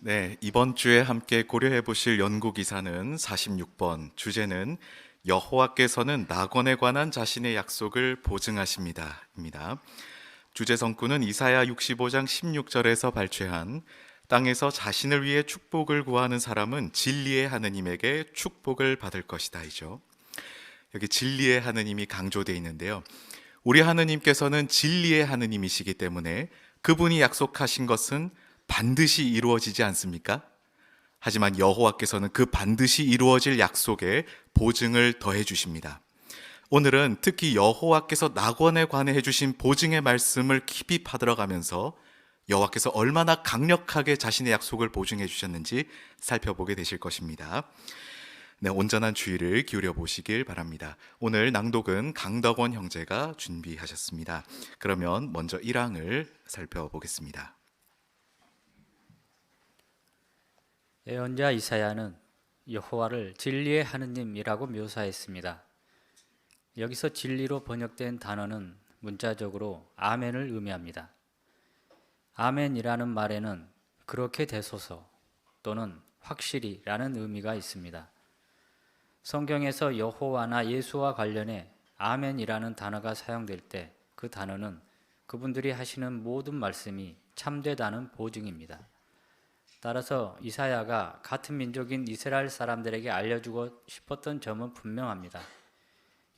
S3: 네, 이번 주에 함께 고려해 보실 연구 기사는 46번. 주제는 여호와께서는 낙원에 관한 자신의 약속을 보증하십니다입니다. 주제 성구는 이사야 65장 16절에서 발췌한 땅에서 자신을 위해 축복을 구하는 사람은 진리의 하느님에게 축복을 받을 것이다이죠. 여기 진리의 하느님이 강조되어 있는데요. 우리 하느님께서는 진리의 하느님이시기 때문에 그분이 약속하신 것은 반드시 이루어지지 않습니까? 하지만 여호와께서는 그 반드시 이루어질 약속에 보증을 더해 주십니다. 오늘은 특히 여호와께서 낙원에 관해 해주신 보증의 말씀을 깊이 파들어가면서 여호와께서 얼마나 강력하게 자신의 약속을 보증해 주셨는지 살펴보게 되실 것입니다. 네, 온전한 주의를 기울여 보시길 바랍니다. 오늘 낭독은 강덕원 형제가 준비하셨습니다. 그러면 먼저 1항을 살펴보겠습니다.
S4: 예언자 이사야는 여호와를 진리의 하느님이라고 묘사했습니다. 여기서 진리로 번역된 단어는 문자적으로 아멘을 의미합니다. 아멘이라는 말에는 그렇게 되소서 또는 확실히라는 의미가 있습니다. 성경에서 여호와나 예수와 관련해 아멘이라는 단어가 사용될 때 그 단어는 그분들이 하시는 모든 말씀이 참되다는 보증입니다. 따라서 이사야가 같은 민족인 이스라엘 사람들에게 알려주고 싶었던 점은 분명합니다.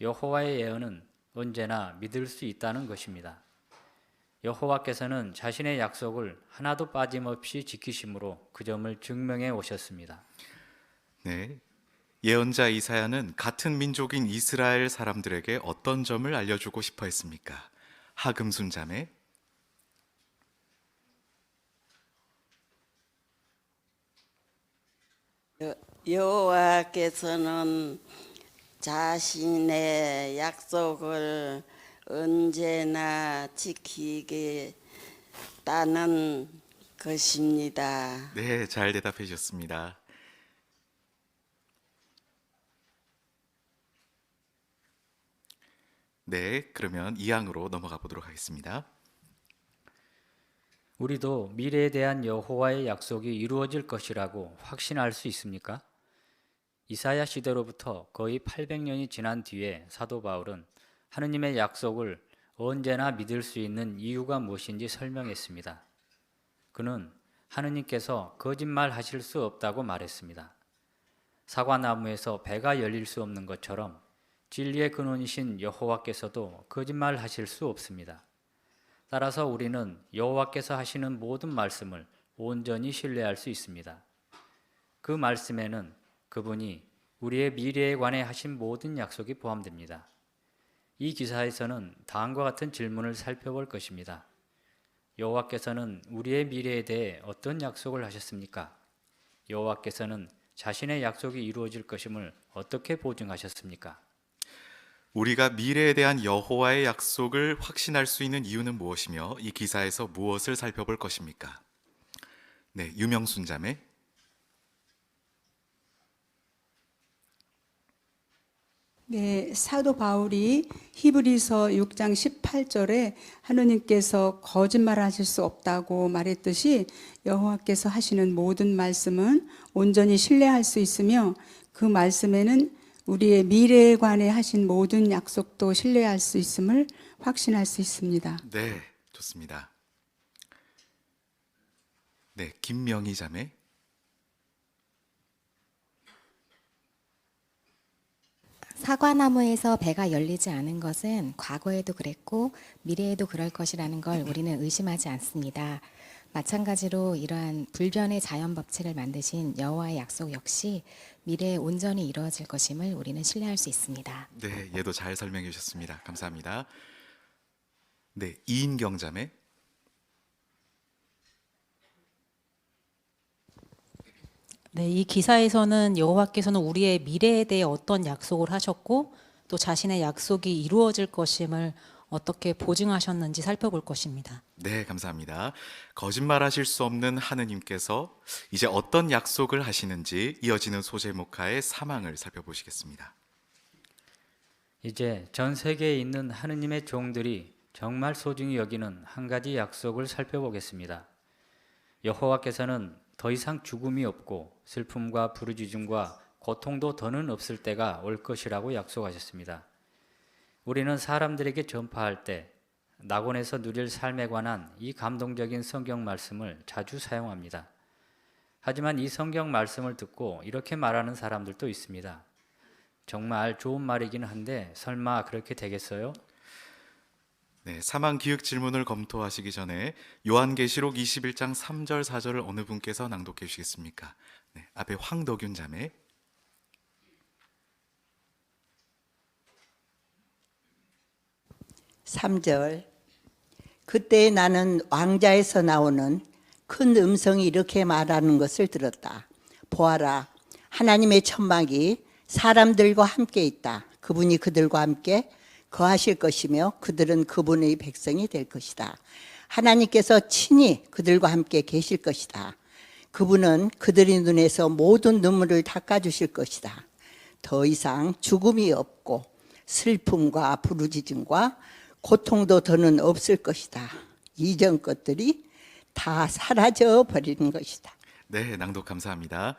S4: 여호와의 예언은 언제나 믿을 수 있다는 것입니다. 여호와께서는 자신의 약속을 하나도 빠짐없이 지키심으로 그 점을 증명해 오셨습니다.
S3: 네, 예언자 이사야는 같은 민족인 이스라엘 사람들에게 어떤 점을 알려주고 싶어 했습니까? 하금순 자매.
S5: 여호와께서는 자신의 약속을 언제나 지키겠다는 것입니다.
S3: 네, 잘 대답해 주셨습니다. 네, 그러면 2항으로 넘어가 보도록 하겠습니다.
S4: 우리도 미래에 대한 여호와의 약속이 이루어질 것이라고 확신할 수 있습니까? 이사야 시대로부터 거의 800년이 지난 뒤에 사도 바울은 하느님의 약속을 언제나 믿을 수 있는 이유가 무엇인지 설명했습니다. 그는 하느님께서 거짓말하실 수 없다고 말했습니다. 사과나무에서 배가 열릴 수 없는 것처럼 진리의 근원이신 여호와께서도 거짓말하실 수 없습니다. 따라서 우리는 여호와께서 하시는 모든 말씀을 온전히 신뢰할 수 있습니다. 그 말씀에는 그분이 우리의 미래에 관해 하신 모든 약속이 포함됩니다. 이 기사에서는 다음과 같은 질문을 살펴볼 것입니다. 여호와께서는 우리의 미래에 대해 어떤 약속을 하셨습니까? 여호와께서는 자신의 약속이 이루어질 것임을 어떻게 보증하셨습니까?
S3: 우리가 미래에 대한 여호와의 약속을 확신할 수 있는 이유는 무엇이며 이 기사에서 무엇을 살펴볼 것입니까? 네, 유명순 자매.
S6: 네, 사도 바울이 히브리서 6장 18절에 하느님께서 거짓말하실 수 없다고 말했듯이 여호와께서 하시는 모든 말씀은 온전히 신뢰할 수 있으며 그 말씀에는 우리의 미래에 관해 하신 모든 약속도 신뢰할 수 있음을 확신할 수 있습니다.
S3: 네, 좋습니다. 네, 김명희 자매.
S7: 사과나무에서 배가 열리지 않은 것은 과거에도 그랬고 미래에도 그럴 것이라는 걸 우리는 의심하지 않습니다. 마찬가지로 이러한 불변의 자연 법칙을 만드신 여호와의 약속 역시 미래에 온전히 이루어질 것임을 우리는 신뢰할 수 있습니다.
S3: 네, 얘도 잘 설명해 주셨습니다. 감사합니다. 네, 이인경 자매.
S8: 네, 이 기사에서는 여호와께서는 우리의 미래에 대해 어떤 약속을 하셨고 또 자신의 약속이 이루어질 것임을 어떻게 보증하셨는지 살펴볼 것입니다.
S3: 네, 감사합니다. 거짓말하실 수 없는 하느님께서 이제 어떤 약속을 하시는지 이어지는 소제 목화의 사망을 살펴보시겠습니다.
S4: 이제 전 세계에 있는 하느님의 종들이 정말 소중히 여기는 한 가지 약속을 살펴보겠습니다. 여호와께서는 더 이상 죽음이 없고 슬픔과 부르짖음과 고통도 더는 없을 때가 올 것이라고 약속하셨습니다. 우리는 사람들에게 전파할 때 낙원에서 누릴 삶에 관한 이 감동적인 성경 말씀을 자주 사용합니다. 하지만 이 성경 말씀을 듣고 이렇게 말하는 사람들도 있습니다. 정말 좋은 말이긴 한데 설마 그렇게 되겠어요?
S3: 네, 사망 기획 질문을 검토하시기 전에 요한계시록 21장 3절 4절을 어느 분께서 낭독해 주시겠습니까? 네, 앞에 황덕윤 자매.
S9: 3절. 그때 나는 왕자에서 나오는 큰 음성이 이렇게 말하는 것을 들었다. 보아라, 하나님의 천막이 사람들과 함께 있다. 그분이 그들과 함께 거하실 것이며 그들은 그분의 백성이 될 것이다. 하나님께서 친히 그들과 함께 계실 것이다. 그분은 그들의 눈에서 모든 눈물을 닦아주실 것이다. 더 이상 죽음이 없고 슬픔과 부르짖음과 고통도 더는 없을 것이다. 이전 것들이 다 사라져 버리는 것이다.
S3: 네, 낭독 감사합니다.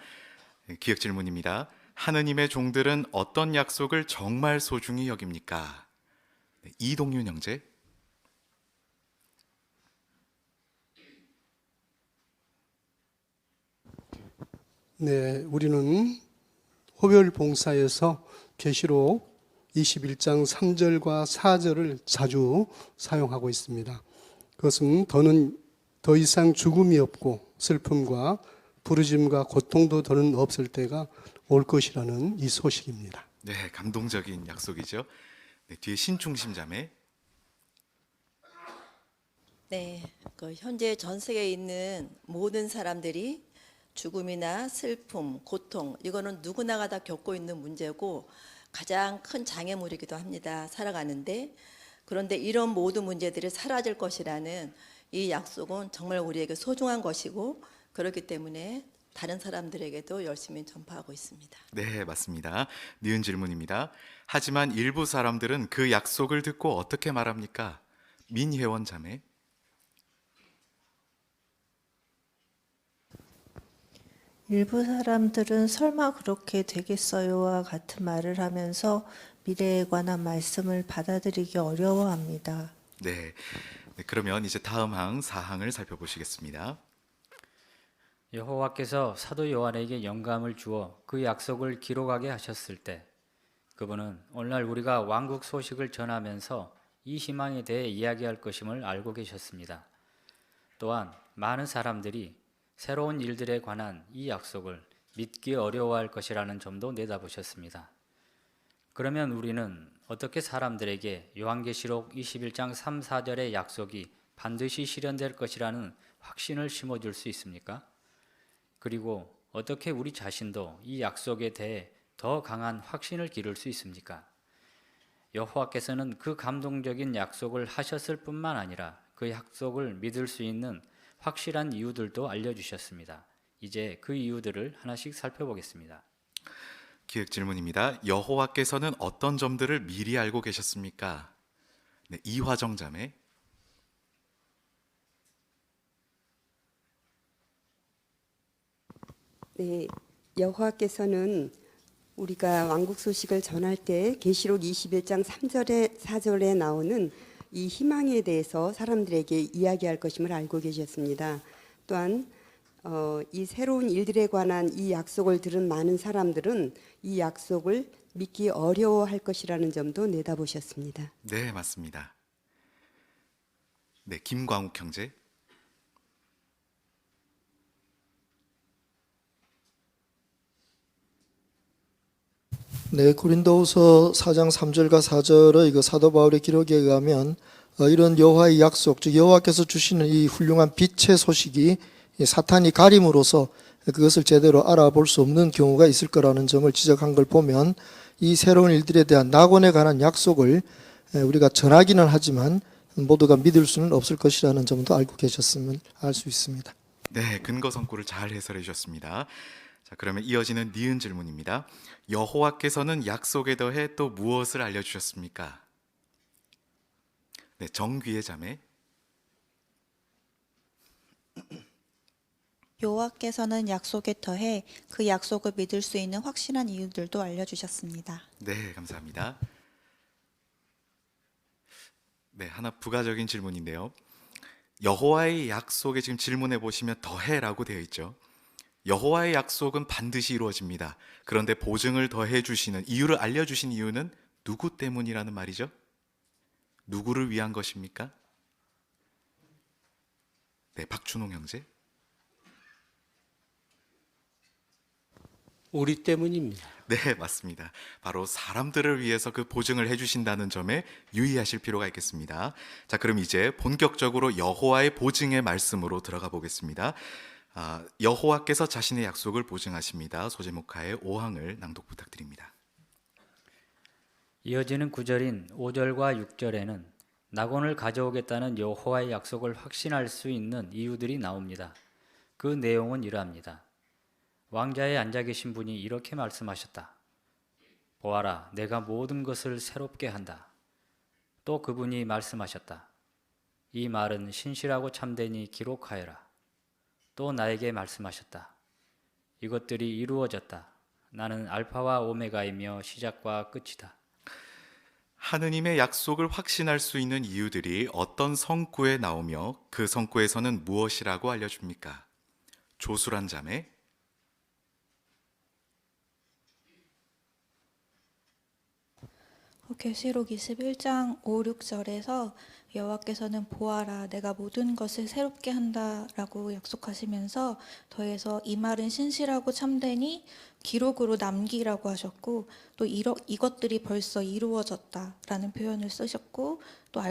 S3: 네, 기획 질문입니다. 하느님의 종들은 어떤 약속을 정말 소중히 여깁니까? 네, 이동윤 형제.
S10: 네, 우리는 호별 봉사에서 계시록 21장 3절과 4절을 자주 사용하고 있습니다. 그것은 더 이상 죽음이 없고 슬픔과 부르짐과 고통도 더는 없을 때가 올 것이라는 이 소식입니다.
S3: 네, 감동적인 약속이죠. 네, 뒤에 신중심 자매.
S11: 네, 현재 전 세계에 있는 모든 사람들이 죽음이나 슬픔, 고통, 이거는 누구나가 다 겪고 있는 문제고 가장 큰 장애물이기도 합니다. 살아가는데. 그런데 이런 모든 문제들이 사라질 것이라는 이 약속은 정말 우리에게 소중한 것이고 그렇기 때문에 다른 사람들에게도 열심히 전파하고 있습니다.
S3: 네, 맞습니다. 니은 질문입니다. 하지만 일부 사람들은 그 약속을 듣고 어떻게 말합니까? 민혜원 자매.
S12: 일부 사람들은 설마 그렇게 되겠어요와 같은 말을 하면서 미래에 관한 말씀을 받아들이기 어려워합니다.
S3: 네, 그러면 이제 다음 항 4항을 살펴보시겠습니다.
S4: 여호와께서 사도 요한에게 영감을 주어 그 약속을 기록하게 하셨을 때 그분은 오늘날 우리가 왕국 소식을 전하면서 이 희망에 대해 이야기할 것임을 알고 계셨습니다. 또한 많은 사람들이 새로운 일들에 관한 이 약속을 믿기 어려워할 것이라는 점도 내다보셨습니다. 그러면 우리는 어떻게 사람들에게 요한계시록 21장 3, 4절의 약속이 반드시 실현될 것이라는 확신을 심어줄 수 있습니까? 그리고 어떻게 우리 자신도 이 약속에 대해 더 강한 확신을 기를 수 있습니까? 여호와께서는 그 감동적인 약속을 하셨을 뿐만 아니라 그 약속을 믿을 수 있는 확실한 이유들도 알려주셨습니다. 이제 그 이유들을 하나씩 살펴보겠습니다.
S3: 기획 질문입니다. 여호와께서는 어떤 점들을 미리 알고 계셨습니까? 네, 이화정 자매.
S13: 네, 여호와께서는 우리가 왕국 소식을 전할 때 계시록 21장 3절에 4절에 나오는 이 희망에 대해서 사람들에게 이야기할 것임을 알고 계셨습니다. 또한 이 새로운 일들에 관한 이 약속을 들은 많은 사람들은 이 약속을 믿기 어려워할 것이라는 점도 내다보셨습니다.
S3: 네, 맞습니다. 네, 김광욱 형제.
S14: 네, 고린도후서 4장 3절과 4절의 그 사도 바울의 기록에 의하면 이런 여호와의 약속, 즉 여호와께서 주시는 이 훌륭한 빛의 소식이 사탄이 가림으로써 그것을 제대로 알아볼 수 없는 경우가 있을 거라는 점을 지적한 걸 보면 이 새로운 일들에 대한 낙원에 관한 약속을 우리가 전하기는 하지만 모두가 믿을 수는 없을 것이라는 점도 알고 계셨으면 알 수 있습니다.
S3: 네, 근거 성구를 잘 해설해 주셨습니다. 자, 그러면 이어지는 니은 질문입니다. 여호와께서는 약속에 더해 또 무엇을 알려주셨습니까? 네, 정귀의 자매.
S15: 여호와께서는 약속에 더해 그 약속을 믿을 수 있는 확신한 이유들도 알려주셨습니다.
S3: 네, 감사합니다. 네, 하나 부가적인 질문인데요. 여호와의 약속에 지금 질문해 보시면 더해라고 되어 있죠. 여호와의 약속은 반드시 이루어집니다. 그런데 보증을 더해 주시는 이유를 알려주신 이유는 누구 때문이라는 말이죠? 누구를 위한 것입니까? 네, 박준홍 형제.
S10: 우리 때문입니다.
S3: 네, 맞습니다. 바로 사람들을 위해서 그 보증을 해주신다는 점에 유의하실 필요가 있겠습니다. 자, 그럼 이제 본격적으로 여호와의 보증의 말씀으로 들어가 보겠습니다. 여호와께서 자신의 약속을 보증하십니다. 소제목하의 5항을 낭독 부탁드립니다.
S4: 이어지는 구절인 5절과 6절에는 낙원을 가져오겠다는 여호와의 약속을 확신할 수 있는 이유들이 나옵니다. 그 내용은 이러합니다. 왕자에 앉아 계신 분이 이렇게 말씀하셨다. 보아라, 내가 모든 것을 새롭게 한다. 또 그분이 말씀하셨다. 이 말은 신실하고 참되니 기록하여라. 또 나에게 말씀하셨다. 이것들이 이루어졌다. 나는 알파와 오메가이며 시작과 끝이다.
S3: 하느님의 약속을 확신할 수 있는 이유들이 어떤 성구에 나오며 그 성구에서는 무엇이라고 알려줍니까? 조술한 자매.
S15: 계시록 21장 5, 6절에서 여호와께서는 보아라 내가 모든 것을 새롭게 한다라고 약속하시면서 더해서 이 말은 신실하고 참되니 기록으로 남기라고 하셨고 또 이것들이 벌써 이루어졌다라는 표현을 쓰셨고 또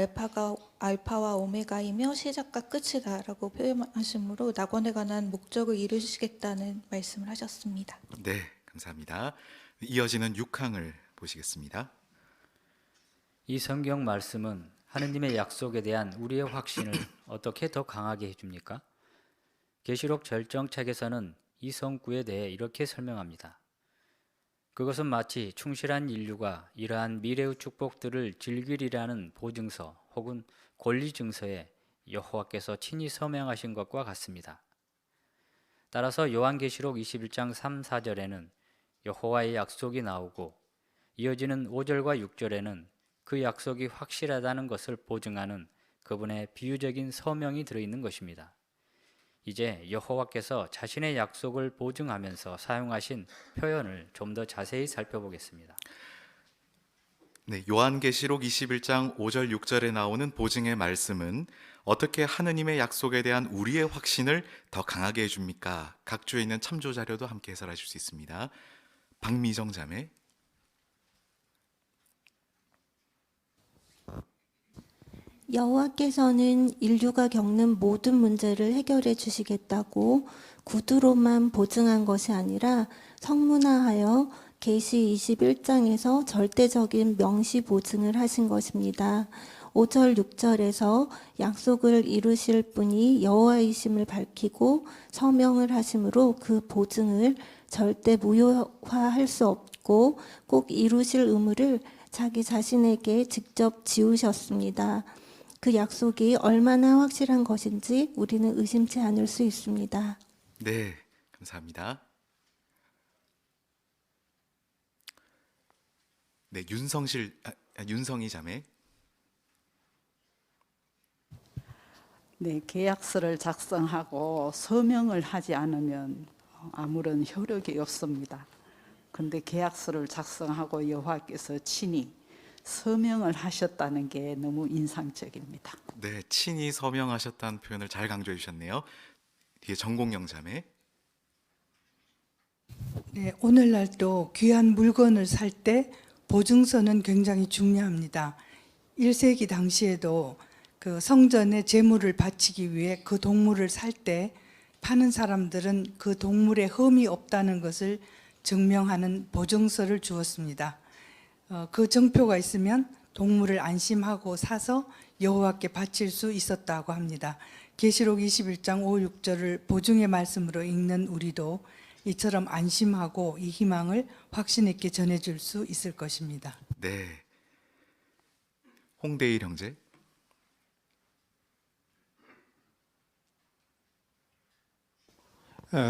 S15: 알파와 오메가이며 시작과 끝이다라고 표현하심으로 낙원에 관한 목적을 이루시겠다는 말씀을 하셨습니다.
S3: 네, 감사합니다. 이어지는 6항을 보시겠습니다.
S4: 이 성경 말씀은 하느님의 약속에 대한 우리의 확신을 어떻게 더 강하게 해줍니까? 계시록 절정책에서는 이 성구에 대해 이렇게 설명합니다. 그것은 마치 충실한 인류가 이러한 미래의 축복들을 즐기리라는 보증서 혹은 권리증서에 여호와께서 친히 서명하신 것과 같습니다. 따라서 요한계시록 21장 3, 4절에는 여호와의 약속이 나오고 이어지는 5절과 6절에는 그 약속이 확실하다는 것을 보증하는 그분의 비유적인 서명이 들어있는 것입니다. 이제 여호와께서 자신의 약속을 보증하면서 사용하신 표현을 좀 더 자세히 살펴보겠습니다.
S3: 네, 요한계시록 21장 5절 6절에 나오는 보증의 말씀은 어떻게 하느님의 약속에 대한 우리의 확신을 더 강하게 해줍니까? 각주에 있는 참조 자료도 함께 해설하실 수 있습니다. 박미정 자매.
S16: 여호와께서는 인류가 겪는 모든 문제를 해결해 주시겠다고 구두로만 보증한 것이 아니라 성문화하여 계시 21장에서 절대적인 명시 보증을 하신 것입니다. 5절 6절에서 약속을 이루실 분이 여호와이심을 밝히고 서명을 하심으로 그 보증을 절대 무효화할 수 없고 꼭 이루실 의무를 자기 자신에게 직접 지우셨습니다. 그 약속이 얼마나 확실한 것인지 우리는 의심치 않을 수 있습니다.
S3: 네, 감사합니다. 네, 윤성희 자매.
S17: 네, 계약서를 작성하고 서명을 하지 않으면 아무런 효력이 없습니다. 그런데 계약서를 작성하고 여호와께서 친히 서명을 하셨다는 게 너무 인상적입니다.
S3: 네, 친히 서명하셨다는 표현을 잘 강조해 주셨네요. 뒤에 정공영 자매.
S18: 네, 오늘날도 귀한 물건을 살 때 보증서는 굉장히 중요합니다. 1세기 당시에도 그 성전에 제물을 바치기 위해 그 동물을 살 때 파는 사람들은 그 동물에 흠이 없다는 것을 증명하는 보증서를 주었습니다. 그 정표가 있으면 동물을 안심하고 사서 여호와께 바칠 수 있었다고 합니다. 계시록 21장 5, 6절을 보증의 말씀으로 읽는 우리도 이처럼 안심하고 이 희망을 확신 있게 전해줄 수 있을 것입니다.
S3: 네, 홍대일 형제.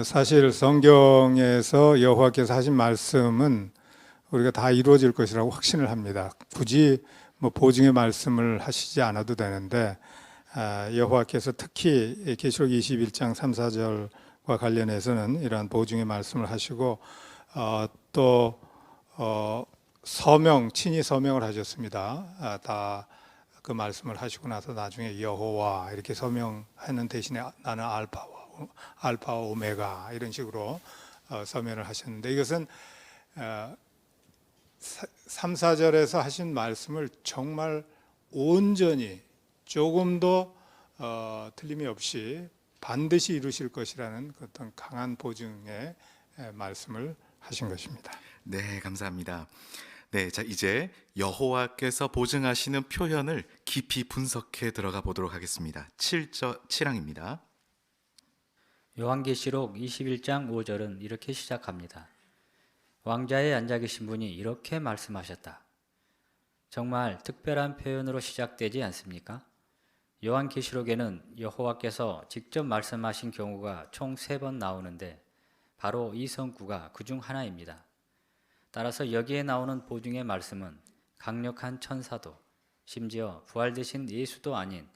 S19: 사실 성경에서 여호와께서 하신 말씀은 우리가 다 이루어질 것이라고 확신을 합니다. 굳이 뭐 보증의 말씀을 하시지 않아도 되는데 여호와께서 특히 계시록 21장 3, 4절과 관련해서는 이러한 보증의 말씀을 하시고 또 서명, 친히 서명을 하셨습니다. 다 그 말씀을 하시고 나서 나중에 여호와 이렇게 서명하는 대신에 나는 알파와 오메가 이런 식으로 서명을 하셨는데 이것은 3, 4절에서 하신 말씀을 정말 온전히 조금도 틀림이 없이 반드시 이루실 것이라는 어떤 강한 보증의 말씀을 하신 것입니다.
S3: 네, 감사합니다. 네, 자 이제 여호와께서 보증하시는 표현을 깊이 분석해 들어가 보도록 하겠습니다. 7장입니다.
S4: 요한계시록 21장 5절은 이렇게 시작합니다. 왕자에 앉아 계신 분이 이렇게 말씀하셨다. 정말 특별한 표현으로 시작되지 않습니까? 요한계시록에는 여호와께서 직접 말씀하신 경우가 총 3번 나오는데 바로 이 성구가 그중 하나입니다. 따라서 여기에 나오는 보증의 말씀은 강력한 천사도 심지어 부활되신 예수도 아닌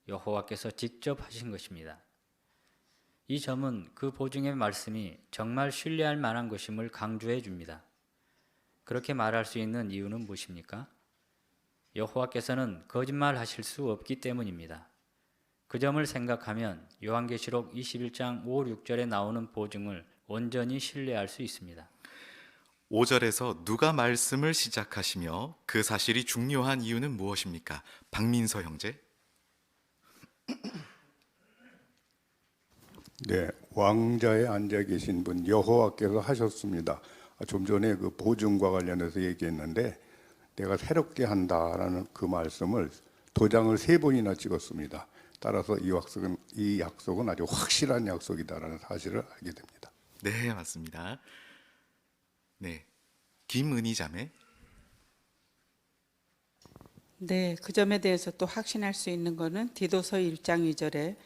S4: 여호와께서 직접 하신 것입니다. 이 점은 그 보증의 말씀이 정말 신뢰할 만한 것임을 강조해 줍니다. 그렇게 말할 수 있는 이유는 무엇입니까? 여호와께서는 거짓말하실 수 없기 때문입니다. 그 점을 생각하면 요한계시록 21장 5, 6절에 나오는 보증을 온전히 신뢰할 수 있습니다.
S3: 5절에서 누가 말씀을 시작하시며 그 사실이 중요한 이유는 무엇입니까? 박민서 형제.
S20: 네, 왕자에 앉아 계신 분 여호와께서 하셨습니다. 좀 전에 그 보증과 관련해서 얘기했는데 내가 새롭게 한다라는 그 말씀을 도장을 3번이나 찍었습니다. 따라서 이 약속은 아주 확실한 약속이다라는 사실을 알게 됩니다.
S3: 네, 맞습니다. 네, 김은희 자매.
S17: 네, 그 점에 대해서 또 확신할 수 있는 것은 디도서 1장 2절에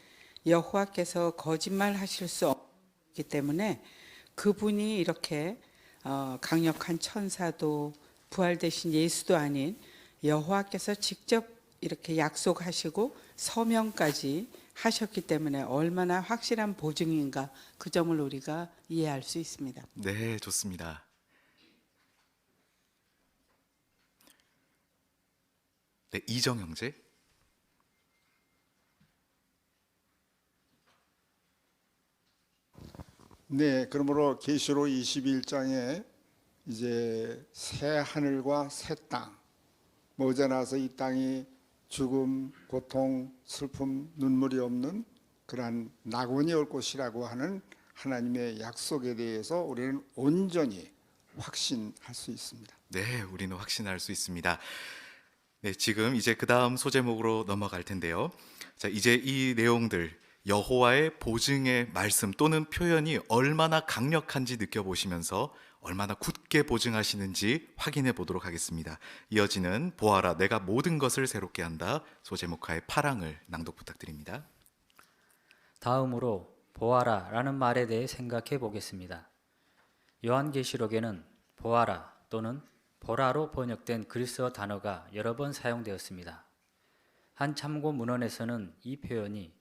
S17: 여호와께서 거짓말하실 수 없기 때문에 그분이 이렇게 강력한 천사도 부활되신 예수도 아닌 여호와께서 직접 이렇게 약속하시고 서명까지 하셨기 때문에 얼마나 확실한 보증인가 그 점을 우리가 이해할 수 있습니다.
S3: 네, 좋습니다. 네, 이정 형제.
S21: 네, 그러므로 계시록 21장에 이제 새 하늘과 새 땅, 머지않아서 이 땅이 죽음, 고통, 슬픔, 눈물이 없는 그러한 낙원이 올 것이라고 하는 하나님의 약속에 대해서 우리는 온전히 확신할 수 있습니다.
S3: 네, 우리는 확신할 수 있습니다. 네, 지금 이제 그 다음 소제목으로 넘어갈 텐데요. 자, 이제 이 내용들 여호와의 보증의 말씀 또는 표현이 얼마나 강력한지 느껴보시면서 얼마나 굳게 보증하시는지 확인해 보도록 하겠습니다. 이어지는 보아라 내가 모든 것을 새롭게 한다 소제목하의 8항을 낭독 부탁드립니다.
S4: 다음으로 보아라 라는 말에 대해 생각해 보겠습니다. 요한계시록에는 보아라 또는 보라로 번역된 그리스어 단어가 여러 번 사용되었습니다. 한 참고 문헌에서는 이 표현이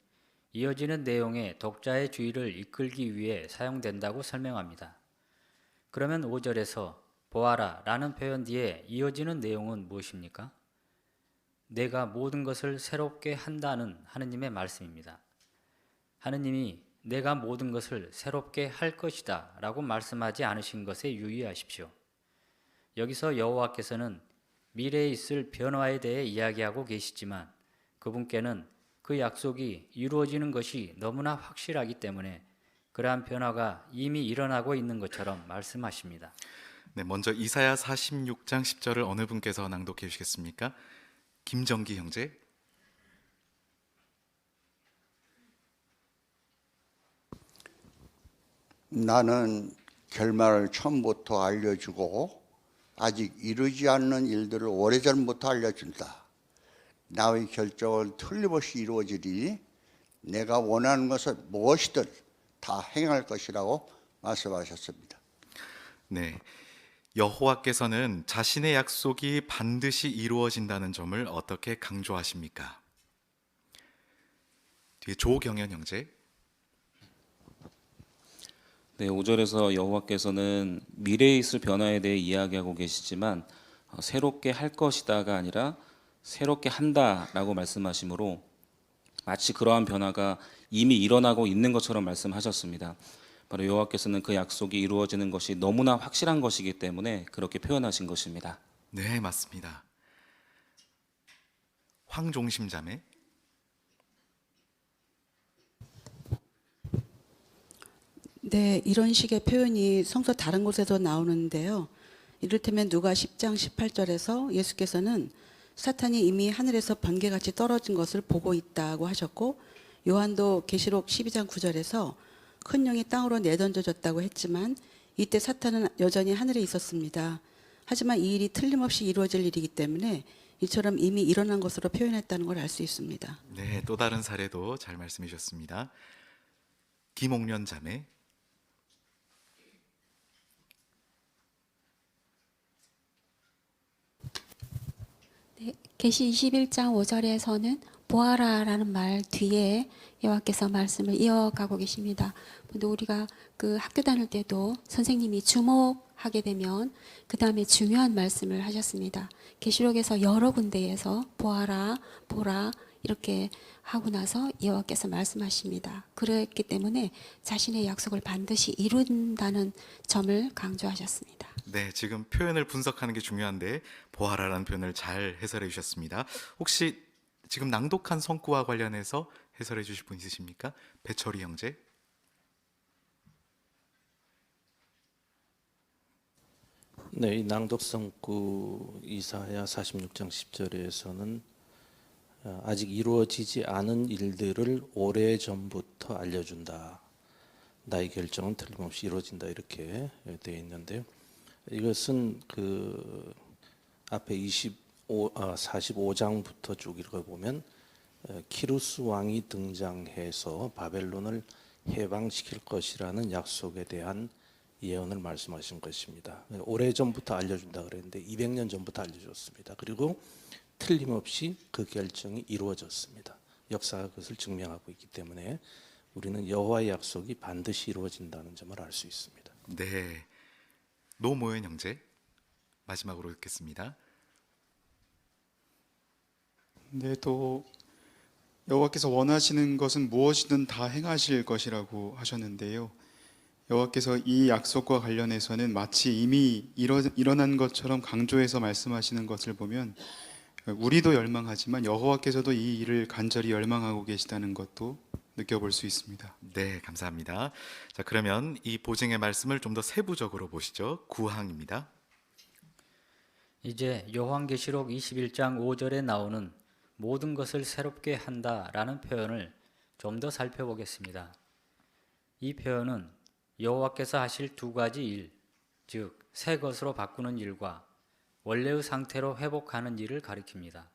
S4: 이어지는 내용의 독자의 주의를 이끌기 위해 사용된다고 설명합니다. 그러면 5절에서 보아라 라는 표현 뒤에 이어지는 내용은 무엇입니까? 내가 모든 것을 새롭게 한다는 하느님의 말씀입니다. 하느님이 내가 모든 것을 새롭게 할 것이다 라고 말씀하지 않으신 것에 유의하십시오. 여기서 여호와께서는 미래에 있을 변화에 대해 이야기하고 계시지만 그분께는 그 약속이 이루어지는 것이 너무나 확실하기 때문에 그러한 변화가 이미 일어나고 있는 것처럼 말씀하십니다.
S3: 네, 먼저 이사야 46장 10절을 어느 분께서 낭독해 주시겠습니까? 김정기 형제.
S22: 나는 결말을 처음부터 알려주고 아직 이루지 않는 일들을 오래전부터 알려준다. 나의 결정은 틀림없이 이루어지리 내가 원하는 것을 무엇이든 다 행할 것이라고 말씀하셨습니다.
S3: 네. 여호와께서는 자신의 약속이 반드시 이루어진다는 점을 어떻게 강조하십니까? 뒤에 조경현 형제.
S1: 네, 5절에서 여호와께서는 미래에 있을 변화에 대해 이야기하고 계시지만 새롭게 할 것이다가 아니라 새롭게 한다라고 말씀하시므로 마치 그러한 변화가 이미 일어나고 있는 것처럼 말씀하셨습니다. 바로 여호와께서는 그 약속이 이루어지는 것이 너무나 확실한 것이기 때문에 그렇게 표현하신 것입니다.
S3: 네, 맞습니다. 황종심 자매.
S2: 네, 이런 식의 표현이 성서 다른 곳에서 나오는데요. 이를테면 누가 10장 18절에서 예수께서는 사탄이 이미 하늘에서 번개같이 떨어진 것을 보고 있다고 하셨고, 요한도 계시록 12장 9절에서 큰 용이 땅으로 내던져졌다고 했지만 이때 사탄은 여전히 하늘에 있었습니다. 하지만 이 일이 틀림없이 이루어질 일이기 때문에 이처럼 이미 일어난 것으로 표현했다는 걸 알 수 있습니다.
S3: 네, 또 다른 사례도 잘 말씀해 주셨습니다. 김옥련 자매.
S23: 네, 계시 21장 5절에서는 보아라라는 말 뒤에 여호와께서 말씀을 이어가고 계십니다. 근데 우리가 그 학교 다닐 때도 선생님이 주목하게 되면 그 다음에 중요한 말씀을 하셨습니다. 계시록에서 여러 군데에서 보아라, 보라 이렇게 하고 나서 여호와께서 말씀하십니다. 그랬기 때문에 자신의 약속을 반드시 이룬다는 점을 강조하셨습니다.
S3: 네, 지금 표현을 분석하는 게 중요한데 보아라라는 표현을 잘 해설해 주셨습니다. 혹시 지금 낭독한 성구와 관련해서 해설해 주실 분 있으십니까? 배철이 형제.
S24: 네, 이 낭독 성구 이사야 46장 10절에서는 아직 이루어지지 않은 일들을 오래전부터 알려준다. 나의 결정은 틀림없이 이루어진다. 이렇게 되어 있는데요. 이것은 그 앞에 45장부터 쭉 읽어보면 키루스 왕이 등장해서 바벨론을 해방시킬 것이라는 약속에 대한 예언을 말씀하신 것입니다. 오래전부터 알려준다 그랬는데 200년 전부터 알려줬습니다. 그리고 틀림없이 그 결정이 이루어졌습니다. 역사가 그것을 증명하고 있기 때문에 우리는 여호와의 약속이 반드시 이루어진다는 점을 알 수 있습니다.
S3: 네, 노모현 형제 마지막으로 듣겠습니다.
S25: 네, 또 여호와께서 원하시는 것은 무엇이든 다 행하실 것이라고 하셨는데요. 여호와께서 이 약속과 관련해서는 마치 이미 일어난 것처럼 강조해서 말씀하시는 것을 보면 우리도 열망하지만 여호와께서도 이 일을 간절히 열망하고 계시다는 것도 느껴볼 수 있습니다.
S3: 네, 감사합니다. 자, 그러면 이 보증의 말씀을 좀 더 세부적으로 보시죠. 9항입니다.
S4: 이제 요한계시록 21장 5절에 나오는 모든 것을 새롭게 한다라는 표현을 좀 더 살펴보겠습니다. 이 표현은 여호와께서 하실 두 가지 일, 즉 새 것으로 바꾸는 일과 원래의 상태로 회복하는 일을 가리킵니다.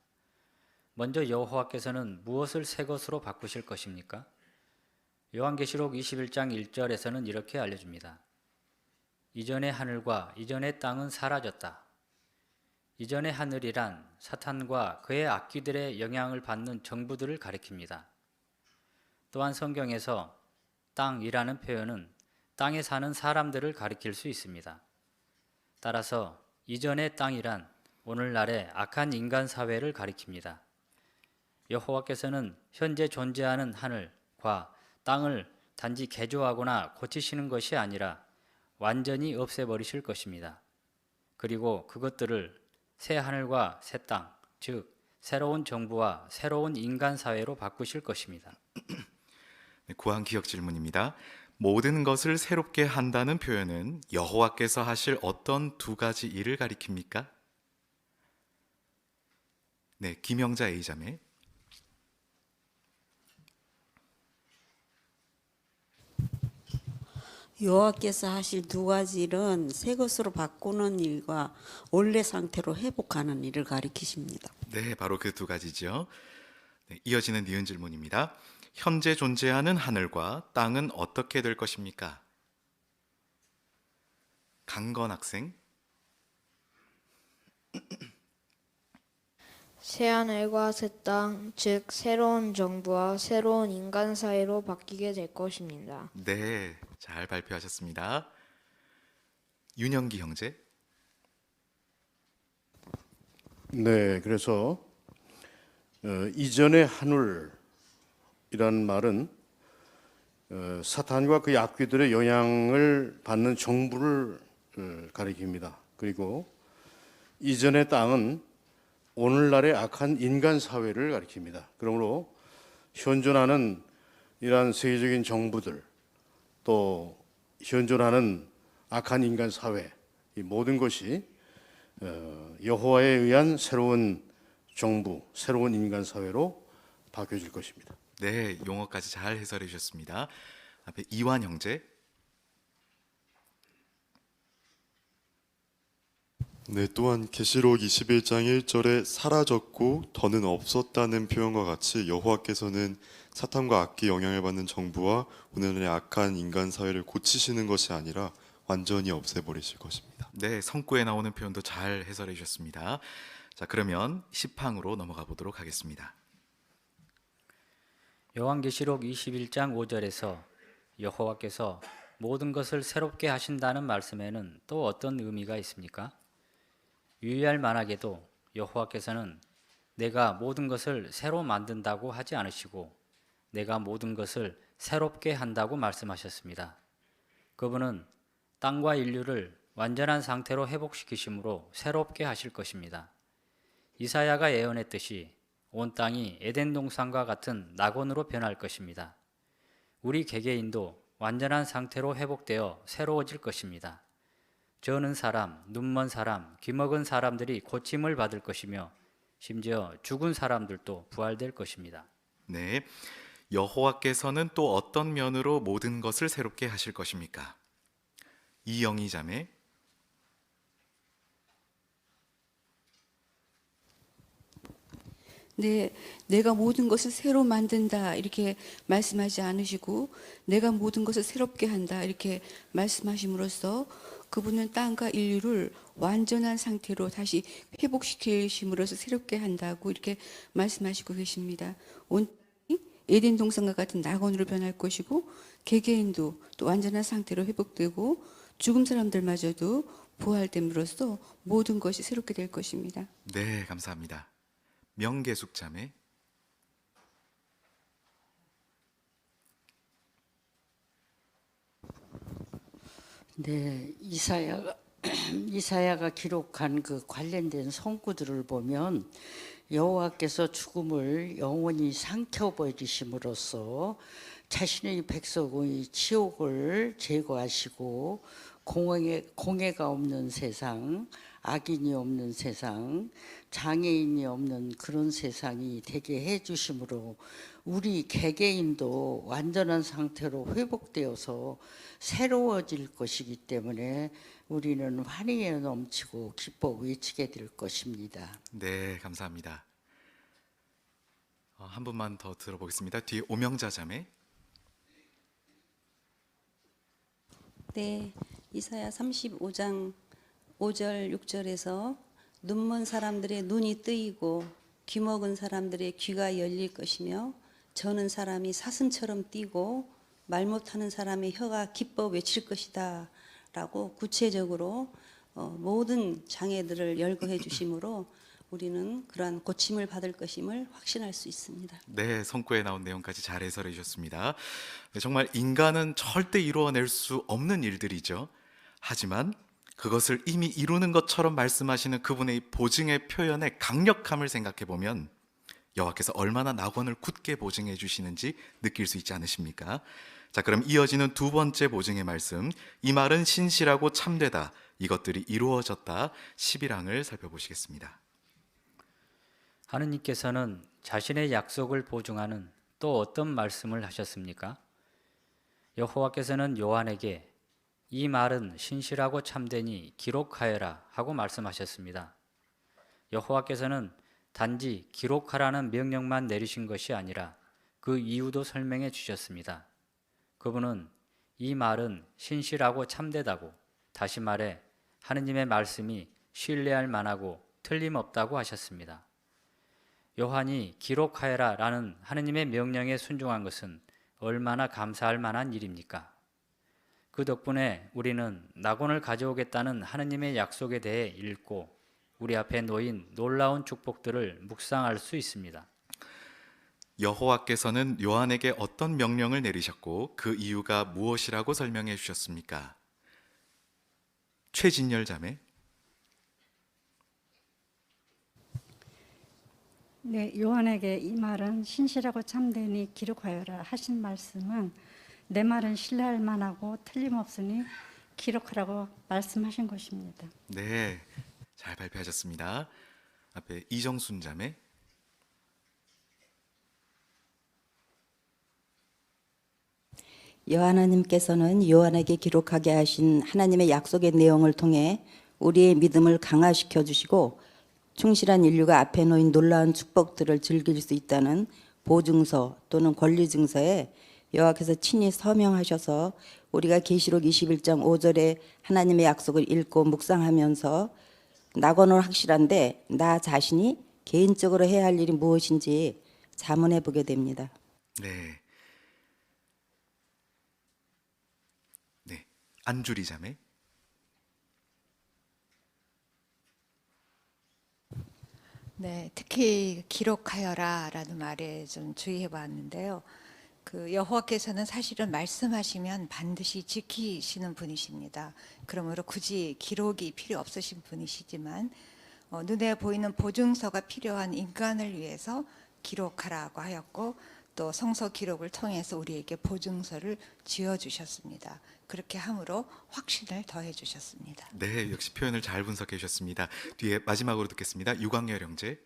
S4: 먼저 여호와께서는 무엇을 새 것으로 바꾸실 것입니까? 요한계시록 21장 1절에서는 이렇게 알려줍니다. 이전의 하늘과 이전의 땅은 사라졌다. 이전의 하늘이란 사탄과 그의 악귀들의 영향을 받는 정부들을 가리킵니다. 또한 성경에서 땅이라는 표현은 땅에 사는 사람들을 가리킬 수 있습니다. 따라서 이전의 땅이란 오늘날의 악한 인간 사회를 가리킵니다. 여호와께서는 현재 존재하는 하늘과 땅을 단지 개조하거나 고치시는 것이 아니라 완전히 없애버리실 것입니다. 그리고 그것들을 새 하늘과 새 땅, 즉 새로운 정부와 새로운 인간 사회로 바꾸실 것입니다.
S3: 네, 구항 기억 질문입니다. 모든 것을 새롭게 한다는 표현은 여호와께서 하실 어떤 두 가지 일을 가리킵니까? 네, 김영자 A자매.
S5: 여호와께서 하실 두 가지 일은 새 것으로 바꾸는 일과 원래 상태로 회복하는 일을 가리키십니다.
S3: 네, 바로 그 두 가지죠. 네, 이어지는 니은 질문입니다. 현재 존재하는 하늘과 땅은 어떻게 될 것입니까? 강건 학생.
S6: 새하늘과 새 땅, 즉 새로운 정부와 새로운 인간 사회로 바뀌게 될 것입니다.
S3: 네, 잘 발표하셨습니다. 윤영기 형제.
S7: 네, 그래서 이전의 하늘이라는 말은 사탄과 그의 악귀들의 영향을 받는 정부를 가리킵니다. 그리고 이전의 땅은 오늘날의 악한 인간 사회를 가리킵니다. 그러므로 현존하는 이러한 세계적인 정부들, 또 현존하는 악한 인간 사회, 이 모든 것이 여호와에 의한 새로운 정부, 새로운 인간 사회로 바뀌어질 것입니다.
S3: 네, 용어까지 잘 해설해 주셨습니다. 앞에 이완 형제.
S8: 네, 또한 계시록 21장 1절에 사라졌고 더는 없었다는 표현과 같이 여호와께서는 사탄과 악기 영향을 받는 정부와 오늘날의 악한 인간 사회를 고치시는 것이 아니라 완전히 없애버리실 것입니다.
S3: 네, 성구에 나오는 표현도 잘 해설해 주셨습니다. 자, 그러면 10항으로 넘어가 보도록 하겠습니다.
S4: 요한계시록 21장 5절에서 여호와께서 모든 것을 새롭게 하신다는 말씀에는 또 어떤 의미가 있습니까? 유의할 만하게도 여호와께서는 내가 모든 것을 새로 만든다고 하지 않으시고 내가 모든 것을 새롭게 한다고 말씀하셨습니다. 그분은 땅과 인류를 완전한 상태로 회복시키심으로 새롭게 하실 것입니다. 이사야가 예언했듯이 온 땅이 에덴 동산과 같은 낙원으로 변할 것입니다. 우리 개개인도 완전한 상태로 회복되어 새로워질 것입니다. 저는 사람, 눈먼 사람, 귀먹은 사람들이 고침을 받을 것이며 심지어 죽은 사람들도 부활될 것입니다.
S3: 네, 여호와께서는 또 어떤 면으로 모든 것을 새롭게 하실 것입니까? 이영희 자매.
S2: 네, 내가 모든 것을 새로 만든다 이렇게 말씀하지 않으시고 내가 모든 것을 새롭게 한다 이렇게 말씀하심으로써 그분은 땅과 인류를 완전한 상태로 다시 회복시키심으로써 새롭게 한다고 이렇게 말씀하시고 계십니다. 온 땅이 에덴 동산과 같은 낙원으로 변할 것이고 개개인도 또 완전한 상태로 회복되고 죽은 사람들마저도 부활됨으로써 모든 것이 새롭게 될 것입니다.
S3: 네, 감사합니다. 명계숙 자매.
S9: 네, 이사야가 기록한 그 관련된 선구들을 보면 여호와께서 죽음을 영원히 삼켜버리심으로써 자신의 백성의 지옥을 제거하시고 공해가 없는 세상, 악인이 없는 세상, 장애인이 없는 그런 세상이 되게 해주심으로 우리 개개인도 완전한 상태로 회복되어서 새로워질 것이기 때문에 우리는 환희에 넘치고 기뻐 외치게 될 것입니다.
S3: 네, 감사합니다. 한 분만 더 들어보겠습니다. 뒤에 오명자 자매.
S11: 네, 이사야 35장 5절 6절에서 눈먼 사람들의 눈이 뜨이고 귀먹은 사람들의 귀가 열릴 것이며 저는 사람이 사슴처럼 뛰고 말 못하는 사람의 혀가 기뻐 외칠 것이다 라고 구체적으로 모든 장애들을 열거해 주심으로 우리는 그러한 고침을 받을 것임을 확신할 수 있습니다.
S3: 네, 성구에 나온 내용까지 잘 해설해 주셨습니다. 네, 정말 인간은 절대 이루어낼 수 없는 일들이죠. 하지만 그것을 이미 이루는 것처럼 말씀하시는 그분의 보증의 표현의 강력함을 생각해 보면 여호와께서 얼마나 낙원을 굳게 보증해 주시는지 느낄 수 있지 않으십니까? 자, 그럼 이어지는 두 번째 보증의 말씀, 이 말은 신실하고 참되다, 이것들이 이루어졌다, 11항을 살펴보시겠습니다.
S4: 하느님께서는 자신의 약속을 보증하는 또 어떤 말씀을 하셨습니까? 여호와께서는 요한에게 이 말은 신실하고 참되니 기록하여라 하고 말씀하셨습니다. 여호와께서는 단지 기록하라는 명령만 내리신 것이 아니라 그 이유도 설명해 주셨습니다. 그분은 이 말은 신실하고 참되다고, 다시 말해 하느님의 말씀이 신뢰할 만하고 틀림없다고 하셨습니다. 요한이 기록하여라 라는 하느님의 명령에 순종한 것은 얼마나 감사할 만한 일입니까? 그 덕분에 우리는 낙원을 가져오겠다는 하느님의 약속에 대해 읽고 우리 앞에 놓인 놀라운 축복들을 묵상할 수 있습니다.
S3: 여호와께서는 요한에게 어떤 명령을 내리셨고 그 이유가 무엇이라고 설명해 주셨습니까? 최진열 자매.
S10: 네, 요한에게 이 말은 신실하고 참되니 기록하여라 하신 말씀은 내 말은 신뢰할 만하고 틀림없으니 기록하라고 말씀하신 것입니다.
S3: 네, 잘 발표하셨습니다. 앞에 이정순 자매.
S12: 여하나님께서는 요한에게 기록하게 하신 하나님의 약속의 내용을 통해 우리의 믿음을 강화시켜 주시고 충실한 인류가 앞에 놓인 놀라운 축복들을 즐길 수 있다는 보증서 또는 권리증서에 여호와께서 친히 서명하셔서 우리가 계시록 21장 5절에 하나님의 약속을 읽고 묵상하면서 낙원은 확실한데 나 자신이 개인적으로 해야 할 일이 무엇인지 자문해 보게 됩니다.
S3: 네. 네, 안주리 자매.
S13: 네, 특히 기록하여라라는 말에 좀 주의해 봤는데요. 그 여호와께서는 사실은 말씀하시면 반드시 지키시는 분이십니다. 그러므로 굳이 기록이 필요 없으신 분이시지만 눈에 보이는 보증서가 필요한 인간을 위해서 기록하라고 하였고 또 성서 기록을 통해서 우리에게 보증서를 지어주셨습니다. 그렇게 함으로 확신을 더해 주셨습니다.
S3: 네, 역시 표현을 잘 분석해 주셨습니다. 뒤에 마지막으로 듣겠습니다. 유광열 형제.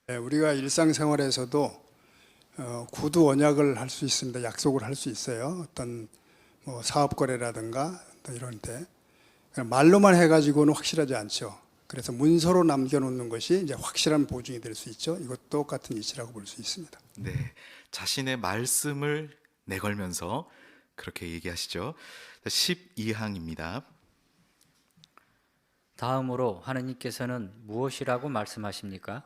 S14: 네, 우리가 일상생활에서도 구두 언약을 할 수 있습니다. 약속을 할 수 있어요. 어떤 뭐 사업 거래라든가 이런 때 말로만 해가지고는 확실하지 않죠. 그래서 문서로 남겨놓는 것이 이제 확실한 보증이 될 수 있죠. 이것도 똑같은 이치라고 볼 수 있습니다.
S3: 네, 자신의 말씀을 내걸면서 그렇게 얘기하시죠. 12항입니다.
S4: 다음으로 하느님께서는 무엇이라고 말씀하십니까?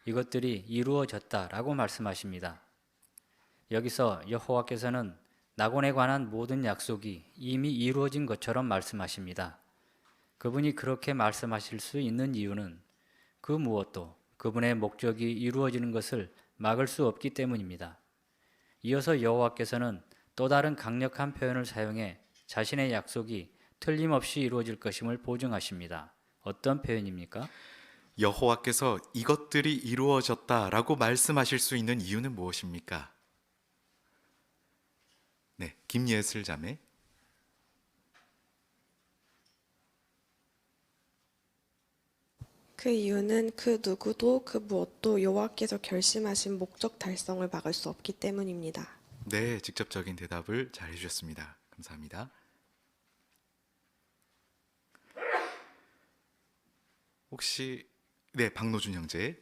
S4: 이것들이 이루어졌다라고 말씀하십니다. 여기서 여호와께서는 낙원에 관한 모든 약속이 이미 이루어진 것처럼 말씀하십니다. 그분이 그렇게 말씀하실 수 있는 이유는 그 무엇도 그분의 목적이 이루어지는 것을 막을 수 없기 때문입니다. 이어서 여호와께서는 또 다른 강력한 표현을 사용해 자신의 약속이 틀림없이 이루어질 것임을 보증하십니다. 어떤 표현입니까?
S3: 여호와께서 이것들이 이루어졌다라고 말씀하실 수 있는 이유는 무엇입니까? 네, 김예슬 자매.
S15: 그 이유는 그 누구도 그 무엇도 여호와께서 결심하신 목적 달성을 막을 수 없기 때문입니다.
S3: 네, 직접적인 대답을 잘 해주셨습니다. 감사합니다. 혹시 네, 박노준 형제.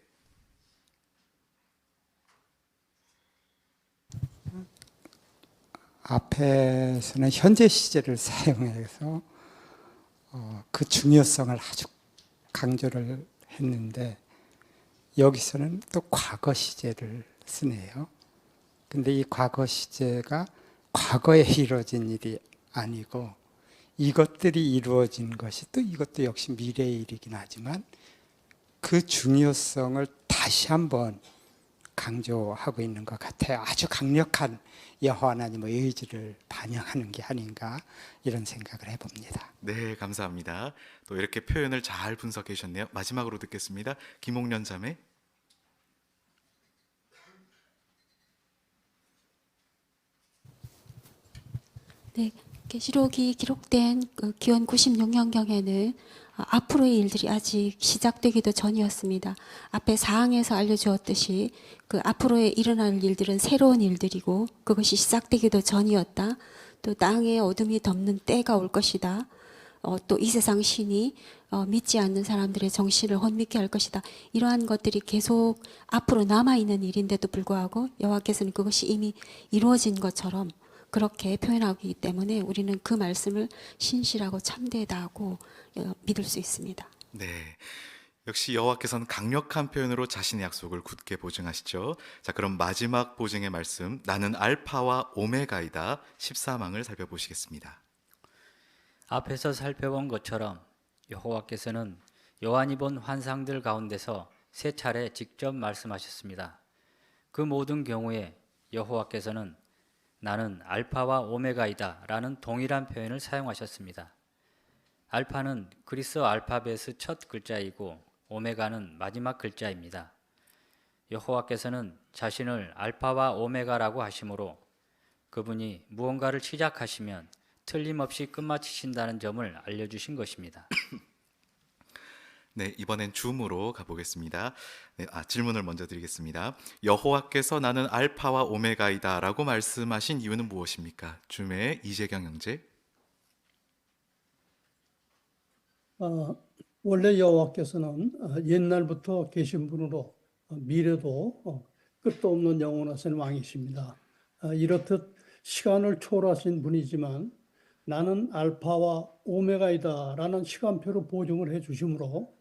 S26: 앞에서는 현재 시제를 사용해서 그 중요성을 아주 강조를 했는데 여기서는 또 과거 시제를 쓰네요. 근데 이 과거 시제가 과거에 이루어진 일이 아니고 이것들이 이루어진 것이 또 이것도 역시 미래의 일이긴 하지만 그 중요성을 다시 한번 강조하고 있는 것 같아요. 아주 강력한 여호와 하나님의 의지를 반영하는 게 아닌가 이런 생각을 해봅니다.
S3: 네, 감사합니다. 또 이렇게 표현을 잘 분석해 주셨네요. 마지막으로 듣겠습니다. 김옥년 자매.
S23: 네, 계시록이 기록된 그 기원 96년경에는 앞으로의 일들이 아직 시작되기도 전이었습니다. 앞에 사항에서 알려주었듯이 그 앞으로에 일어날 일들은 새로운 일들이고 그것이 시작되기도 전이었다. 또 땅에 어둠이 덮는 때가 올 것이다. 또 이 세상 신이 믿지 않는 사람들의 정신을 혼미케 할 것이다. 이러한 것들이 계속 앞으로 남아있는 일인데도 불구하고 여호와께서는 그것이 이미 이루어진 것처럼 그렇게 표현하기 때문에 우리는 그 말씀을 신실하고 참되다고 믿을 수 있습니다.
S3: 네. 역시 여호와께서는 강력한 표현으로 자신의 약속을 굳게 보증하시죠. 자, 그럼 마지막 보증의 말씀, 나는 알파와 오메가이다 14망을 살펴보시겠습니다.
S4: 앞에서 살펴본 것처럼 여호와께서는 요한이 본 환상들 가운데서 세 차례 직접 말씀하셨습니다. 그 모든 경우에 여호와께서는 나는 알파와 오메가이다 라는 동일한 표현을 사용하셨습니다. 알파는 그리스 알파벳의 첫 글자이고 오메가는 마지막 글자입니다. 여호와께서는 자신을 알파와 오메가라고 하시므로 그분이 무언가를 시작하시면 틀림없이 끝마치신다는 점을 알려주신 것입니다.
S3: 네, 이번엔 줌으로 가보겠습니다. 네, 질문을 먼저 드리겠습니다. 여호와께서 나는 알파와 오메가이다 라고 말씀하신 이유는 무엇입니까? 줌의 이재경 형제.
S16: 원래 여호와께서는 옛날부터 계신 분으로 미래도 끝도 없는 영원하신 왕이십니다. 이렇듯 시간을 초월하신 분이지만 나는 알파와 오메가이다 라는 시간표로 보증을 해주시므로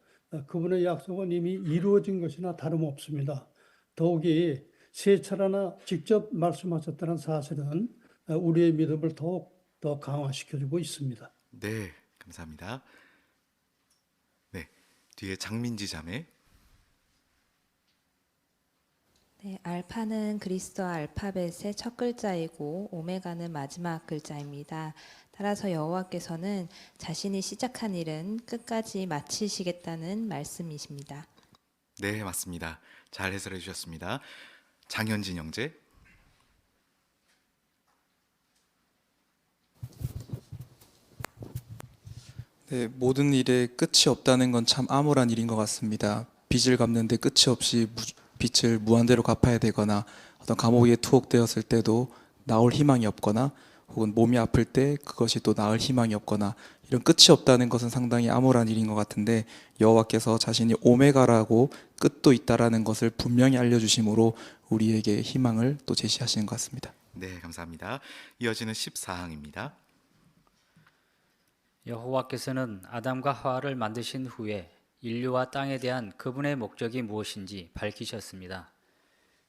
S16: 그분의 약속은 이미 이루어진 것이나 다름없습니다. 더욱이 세 차례나 직접 말씀하셨다는 사실은 우리의 믿음을 더욱 더 강화시켜주고 있습니다.
S3: 네, 감사합니다. 네, 뒤에 장민지 자매.
S17: 네, 알파는 그리스도 알파벳의 첫 글자이고 오메가는 마지막 글자입니다. 따라서 여호와께서는 자신이 시작한 일은 끝까지 마치시겠다는 말씀이십니다.
S3: 네, 맞습니다. 잘 해설해 주셨습니다. 장현진 형제.
S18: 네, 모든 일에 끝이 없다는 건 참 암울한 일인 것 같습니다. 빚을 갚는데 끝이 없이 빚을 무한대로 갚아야 되거나 어떤 감옥에 투옥되었을 때도 나올 희망이 없거나 혹은 몸이 아플 때 그것이 또 나을 희망이 없거나 이런 끝이 없다는 것은 상당히 암울한 일인 것 같은데 여호와께서 자신이 오메가라고 끝도 있다라는 것을 분명히 알려주심으로 우리에게 희망을 또 제시하시는 것 같습니다.
S3: 네, 감사합니다. 이어지는 14항입니다.
S4: 여호와께서는 아담과 하와를 만드신 후에 인류와 땅에 대한 그분의 목적이 무엇인지 밝히셨습니다.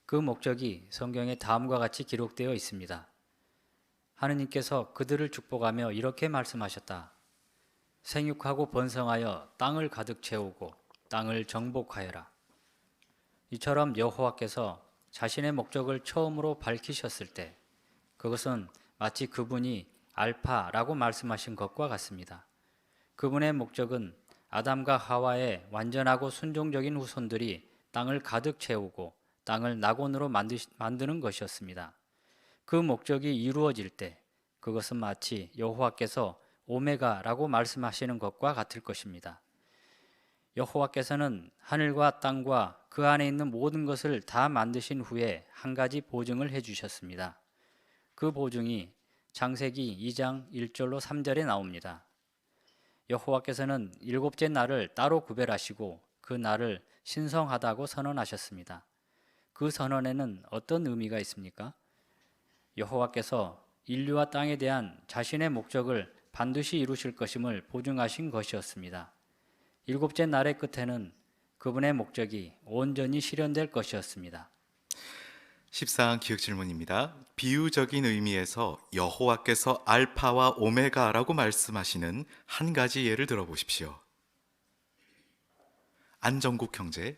S4: 그 목적이 성경에 다음과 같이 기록되어 있습니다. 하느님께서 그들을 축복하며 이렇게 말씀하셨다. 생육하고 번성하여 땅을 가득 채우고 땅을 정복하여라. 이처럼 여호와께서 자신의 목적을 처음으로 밝히셨을 때 그것은 마치 그분이 알파라고 말씀하신 것과 같습니다. 그분의 목적은 아담과 하와의 완전하고 순종적인 후손들이 땅을 가득 채우고 땅을 낙원으로 만드는 것이었습니다. 그 목적이 이루어질 때 그것은 마치 여호와께서 오메가라고 말씀하시는 것과 같을 것입니다. 여호와께서는 하늘과 땅과 그 안에 있는 모든 것을 다 만드신 후에 한 가지 보증을 해주셨습니다. 그 보증이 창세기 2장 1절로 3절에 나옵니다. 여호와께서는 일곱째 날을 따로 구별하시고 그 날을 신성하다고 선언하셨습니다. 그 선언에는 어떤 의미가 있습니까? 여호와께서 인류와 땅에 대한 자신의 목적을 반드시 이루실 것임을 보증하신 것이었습니다. 일곱째 날의 끝에는 그분의 목적이 온전히 실현될 것이었습니다.
S3: 14항 기억 질문입니다. 비유적인 의미에서 여호와께서 알파와 오메가라고 말씀하시는 한 가지 예를 들어보십시오. 안정국 형제.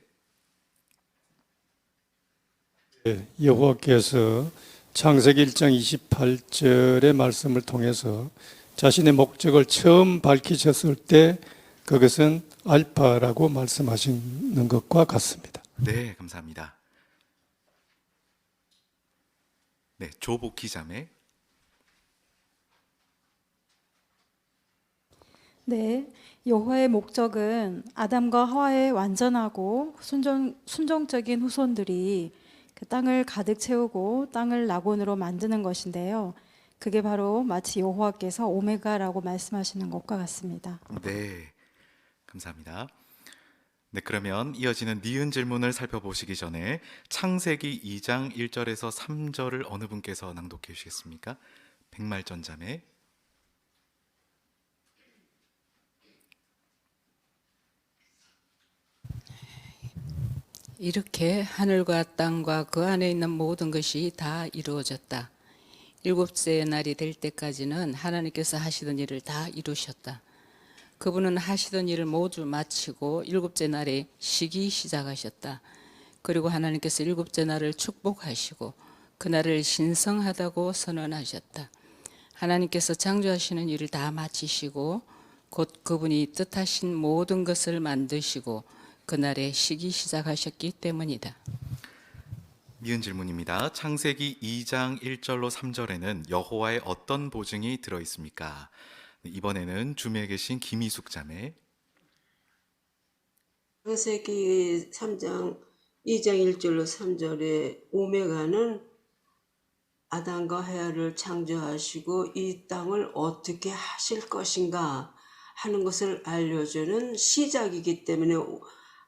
S19: 네, 여호와께서 창세기 1장 28절의 말씀을 통해서 자신의 목적을 처음 밝히셨을 때 그것은 알파라고 말씀하시는 것과 같습니다.
S3: 네, 감사합니다. 네, 조복희 자매.
S20: 네, 여호와의 목적은 아담과 하와의 완전하고 순종적인 후손들이 그 땅을 가득 채우고 땅을 낙원으로 만드는 것인데요. 그게 바로 마치 여호와께서 오메가라고 말씀하시는 것과 같습니다.
S3: 네, 감사합니다. 네, 그러면 이어지는 니은 질문을 살펴보시기 전에 창세기 2장 1절에서 3절을 어느 분께서 낭독해 주시겠습니까? 백말전자매.
S1: 이렇게 하늘과 땅과 그 안에 있는 모든 것이 다 이루어졌다. 일곱째 날이 될 때까지는 하나님께서 하시던 일을 다 이루셨다. 그분은 하시던 일을 모두 마치고 일곱째 날에 쉬기 시작하셨다. 그리고 하나님께서 일곱째 날을 축복하시고 그날을 신성하다고 선언하셨다. 하나님께서 창조하시는 일을 다 마치시고 곧 그분이 뜻하신 모든 것을 만드시고 그날에 쉬기 시작하셨기 때문이다.
S3: 니은 질문입니다. 창세기 2장 1절로 3절에는 여호와의 어떤 보증이 들어 있습니까? 이번에는 줌에 계신 김희숙 자매.
S5: 창세기 3장 2장 1절로 3절에 오메가는 아담과 헤아를 창조하시고 이 땅을 어떻게 하실 것인가 하는 것을 알려주는 시작이기 때문에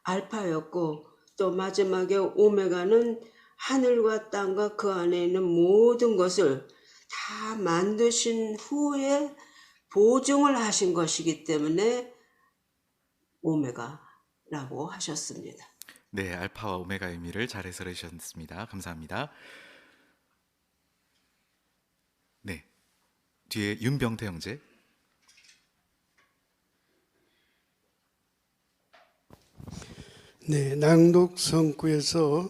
S5: 알파였고, 또 마지막에 오메가는 하늘과 땅과 그 안에 있는 모든 것을 다 만드신 후에 보증을 하신 것이기 때문에 오메가라고 하셨습니다.
S3: 네, 알파와 오메가의 의미를 잘 해설해 주셨습니다. 감사합니다. 네, 뒤에 윤병태 형제.
S21: 네, 낭독 성구에서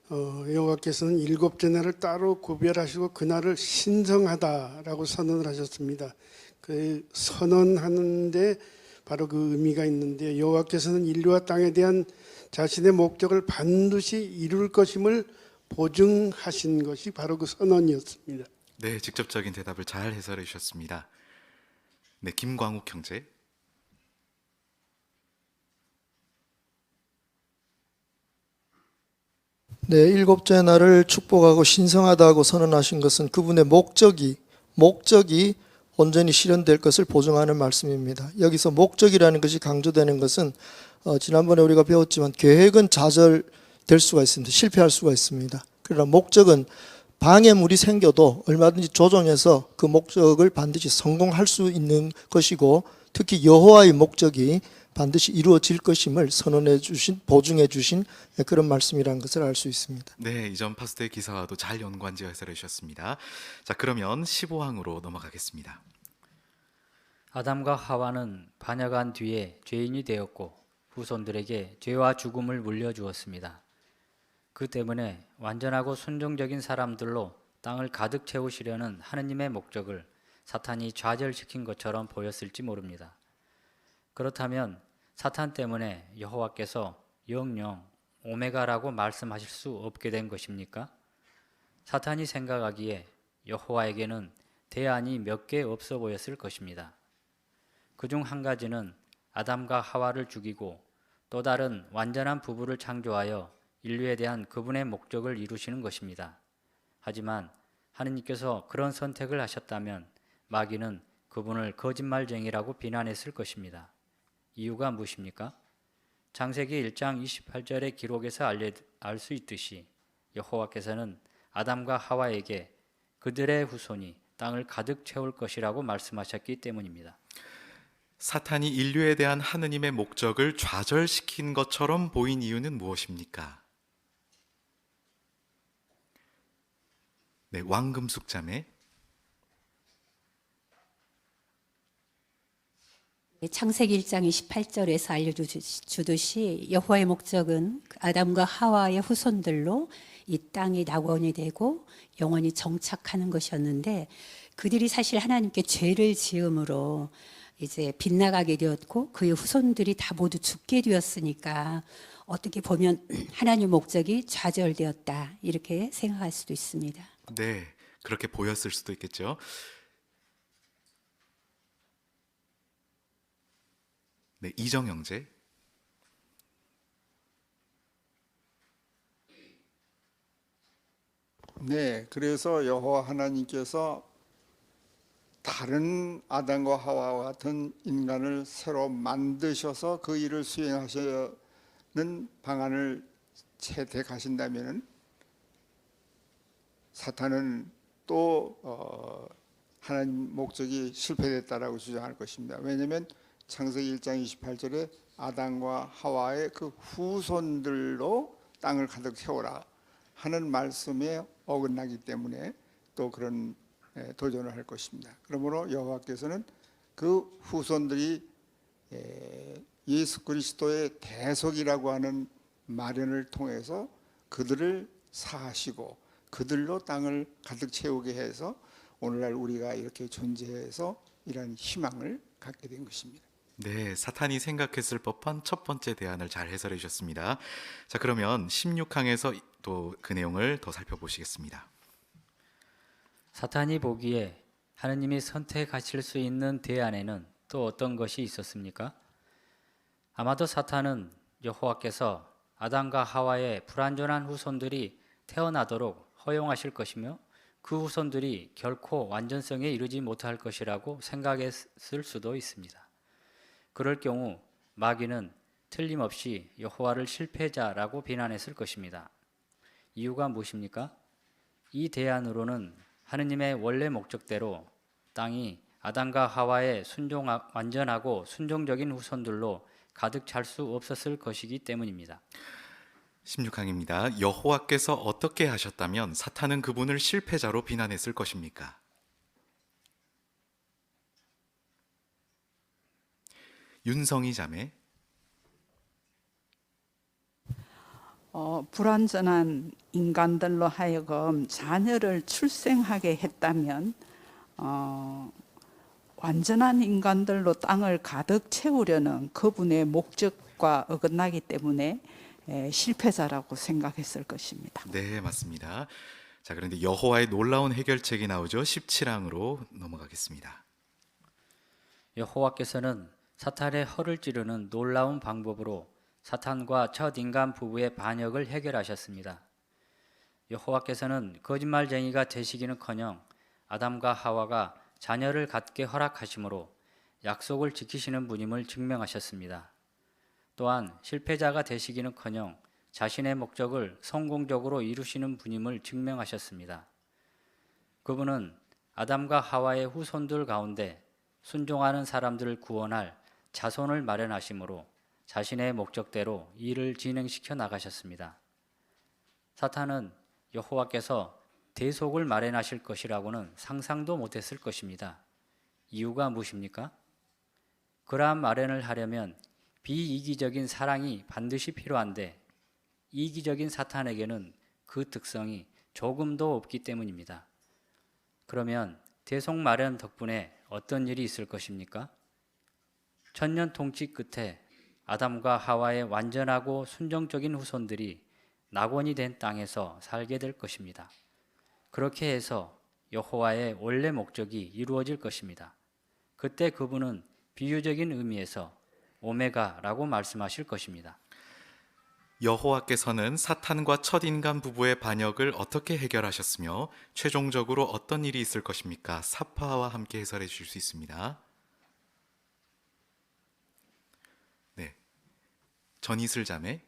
S21: 여호와께서는 일곱째 날을 따로 구별하시고 그날을 신성하다라고 선언을 하셨습니다. 그 선언하는데 바로 그 의미가 있는데, 여호와께서는 인류와 땅에 대한 자신의 목적을 반드시 이룰 것임을 보증하신 것이 바로 그 선언이었습니다.
S3: 네, 직접적인 대답을 잘 해설해 주셨습니다. 네, 김광욱 형제.
S22: 네, 일곱째 날을 축복하고 신성하다고 선언하신 것은 그분의 목적이 온전히 실현될 것을 보증하는 말씀입니다. 여기서 목적이라는 것이 강조되는 것은 지난번에 우리가 배웠지만 계획은 좌절될 수가 있습니다. 실패할 수가 있습니다. 그러나 목적은 방해물이 생겨도 얼마든지 조정해서 그 목적을 반드시 성공할 수 있는 것이고, 특히 여호와의 목적이 반드시 이루어질 것임을 선언해 주신, 보증해 주신 그런 말씀이라는 것을 알 수 있습니다.
S3: 네, 이전 파스터의 기사와도 잘 연관지어 해설해 주셨습니다. 자, 그러면 15항으로 넘어가겠습니다.
S4: 아담과 하와는 반역한 뒤에 죄인이 되었고 후손들에게 죄와 죽음을 물려주었습니다. 그 때문에 완전하고 순종적인 사람들로 땅을 가득 채우시려는 하느님의 목적을 사탄이 좌절시킨 것처럼 보였을지 모릅니다. 그렇다면 사탄 때문에 여호와께서 영영 오메가라고 말씀하실 수 없게 된 것입니까? 사탄이 생각하기에 여호와에게는 대안이 몇 개 없어 보였을 것입니다. 그중 한 가지는 아담과 하와를 죽이고 또 다른 완전한 부부를 창조하여 인류에 대한 그분의 목적을 이루시는 것입니다. 하지만 하느님께서 그런 선택을 하셨다면 마귀는 그분을 거짓말쟁이라고 비난했을 것입니다. 이유가 무엇입니까? 창세기 1장 28절의 기록에서 알 수 있듯이 여호와께서는 아담과 하와에게 그들의 후손이 땅을 가득 채울 것이라고 말씀하셨기 때문입니다.
S3: 사탄이 인류에 대한 하느님의 목적을 좌절시킨 것처럼 보인 이유는 무엇입니까? 네, 왕금숙 자매.
S24: 창세기 1장 28절에서 알려주듯이 여호와의 목적은 아담과 하와의 후손들로 이 땅이 낙원이 되고 영원히 정착하는 것이었는데, 그들이 사실 하나님께 죄를 지음으로 이제 빗나가게 되었고 그의 후손들이 다 모두 죽게 되었으니까 어떻게 보면 하나님 목적이 좌절되었다, 이렇게 생각할 수도 있습니다.
S3: 네, 그렇게 보였을 수도 있겠죠. 네, 이정 형제.
S25: 네, 그래서 여호와 하나님께서
S2: 다른 아담과 하와와 같은 인간을 새로 만드셔서 그 일을 수행하시는 방안을 채택하신다면 사탄은 또 하나님 목적이 실패됐다라고 주장할 것입니다. 왜냐하면 창세기 1장 28절에 아담과 하와의 그 후손들로 땅을 가득 채워라 하는 말씀에 어긋나기 때문에 또 그런 도전을 할 것입니다. 그러므로 여호와께서는 그 후손들이 예수 그리스도의 대속이라고 하는 마련을 통해서 그들을 사하시고 그들로 땅을 가득 채우게 해서 오늘날 우리가 이렇게 존재해서 이런 희망을 갖게 된 것입니다.
S3: 네, 사탄이 생각했을 법한 첫 번째 대안을 잘 해설해 주셨습니다. 자, 그러면 16항에서 또 그 내용을 더 살펴보시겠습니다.
S4: 사탄이 보기에 하느님이 선택하실 수 있는 대안에는 또 어떤 것이 있었습니까? 아마도 사탄은 여호와께서 아담과 하와의 불완전한 후손들이 태어나도록 허용하실 것이며 그 후손들이 결코 완전성에 이르지 못할 것이라고 생각했을 수도 있습니다. 그럴 경우 마귀는 틀림없이 여호와를 실패자라고 비난했을 것입니다. 이유가 무엇입니까? 이 대안으로는 하느님의 원래 목적대로 땅이 아담과 하와의 완전하고 순종적인 후손들로 가득 찰 수 없었을 것이기 때문입니다.
S3: 16항입니다. 여호와께서 어떻게 하셨다면 사탄은 그분을 실패자로 비난했을 것입니까? 윤성희 자매.
S6: 불완전한 인간들로 하여금 자녀를 출생하게 했다면 완전한 인간들로 땅을 가득 채우려는 그분의 목적과 어긋나기 때문에 실패자라고 생각했을 것입니다.
S3: 네, 맞습니다. 자, 그런데 여호와의 놀라운 해결책이 나오죠. 17항으로 넘어가겠습니다.
S4: 여호와께서는 사탄의 허를 찌르는 놀라운 방법으로 사탄과 첫 인간 부부의 반역을 해결하셨습니다. 여호와께서는 거짓말쟁이가 되시기는커녕 아담과 하와가 자녀를 갖게 허락하심으로 약속을 지키시는 분임을 증명하셨습니다. 또한 실패자가 되시기는커녕 자신의 목적을 성공적으로 이루시는 분임을 증명하셨습니다. 그분은 아담과 하와의 후손들 가운데 순종하는 사람들을 구원할 자손을 마련하심으로 자신의 목적대로 일을 진행시켜 나가셨습니다. 사탄은 여호와께서 대속을 마련하실 것이라고는 상상도 못했을 것입니다. 이유가 무엇입니까? 그러한 마련을 하려면 비이기적인 사랑이 반드시 필요한데 이기적인 사탄에게는 그 특성이 조금도 없기 때문입니다. 그러면 대속 마련 덕분에 어떤 일이 있을 것입니까? 천년 통치 끝에 아담과 하와의 완전하고 순종적인 후손들이 낙원이 된 땅에서 살게 될 것입니다. 그렇게 해서 여호와의 원래 목적이 이루어질 것입니다. 그때 그분은 비유적인 의미에서 오메가라고 말씀하실 것입니다.
S3: 여호와께서는 사탄과 첫 인간 부부의 반역을 어떻게 해결하셨으며 최종적으로 어떤 일이 있을 것입니까? 사파와 함께 해설해 주실 수 있습니다. 네, 전이슬 자매.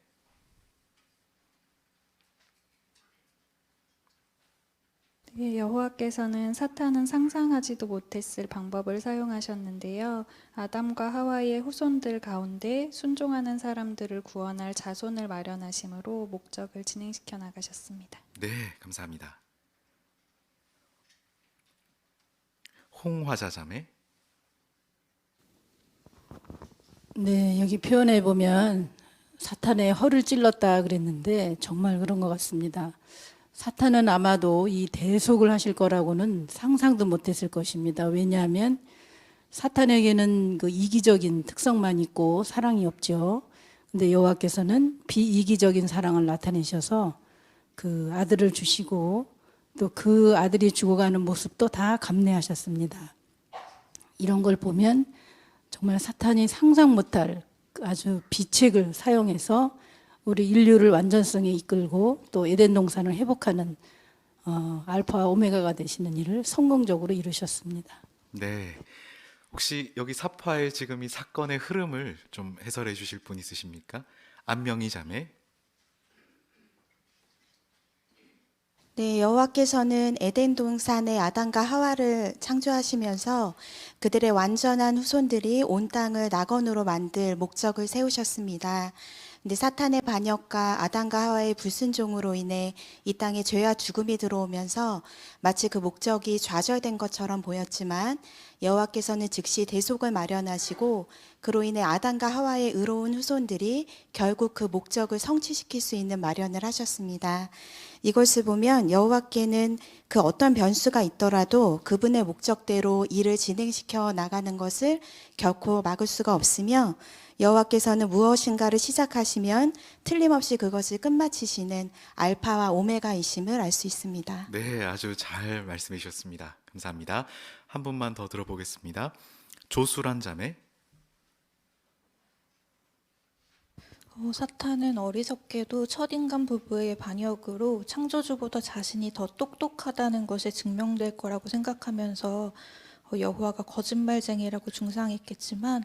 S7: 네, 여호와께서는 사탄은 상상하지도 못했을 방법을 사용하셨는데요. 아담과 하와의 후손들 가운데 순종하는 사람들을 구원할 자손을 마련하심으로 목적을 진행시켜 나가셨습니다.
S3: 네, 감사합니다. 홍화자 자매.
S20: 네, 여기 표현해 보면 사탄의 허를 찔렀다 그랬는데 정말 그런 것 같습니다. 사탄은 아마도 이 대속을 하실 거라고는 상상도 못했을 것입니다. 왜냐하면 사탄에게는 그 이기적인 특성만 있고 사랑이 없죠. 근데 여호와께서는 비이기적인 사랑을 나타내셔서 그 아들을 주시고 또 그 아들이 죽어가는 모습도 다 감내하셨습니다. 이런 걸 보면 정말 사탄이 상상 못할 아주 비책을 사용해서 우리 인류를 완전성에 이끌고 또 에덴 동산을 회복하는 알파와 오메가가 되시는 일을 성공적으로 이루셨습니다.
S3: 네. 혹시 여기 사파의 지금 이 사건의 흐름을 좀 해설해 주실 분 있으십니까? 안명희 자매.
S8: 네, 여호와께서는 에덴 동산에 아담과 하와를 창조하시면서 그들의 완전한 후손들이 온 땅을 낙원으로 만들 목적을 세우셨습니다. 근데 사탄의 반역과 아담과 하와의 불순종으로 인해 이 땅에 죄와 죽음이 들어오면서 마치 그 목적이 좌절된 것처럼 보였지만 여호와께서는 즉시 대속을 마련하시고 그로 인해 아담과 하와의 의로운 후손들이 결국 그 목적을 성취시킬 수 있는 마련을 하셨습니다. 이것을 보면 여호와께는 그 어떤 변수가 있더라도 그분의 목적대로 일을 진행시켜 나가는 것을 결코 막을 수가 없으며 여호와께서는 무엇인가를 시작하시면 틀림없이 그것을 끝마치시는 알파와 오메가이심을 알 수 있습니다.
S3: 네, 아주 잘 말씀해 주셨습니다. 감사합니다. 한 분만 더 들어보겠습니다. 조수란 자매.
S9: 사탄은 어리석게도 첫인간 부부의 반역으로 창조주보다 자신이 더 똑똑하다는 것에 증명될 거라고 생각하면서 여호와가 거짓말쟁이라고 중상했겠지만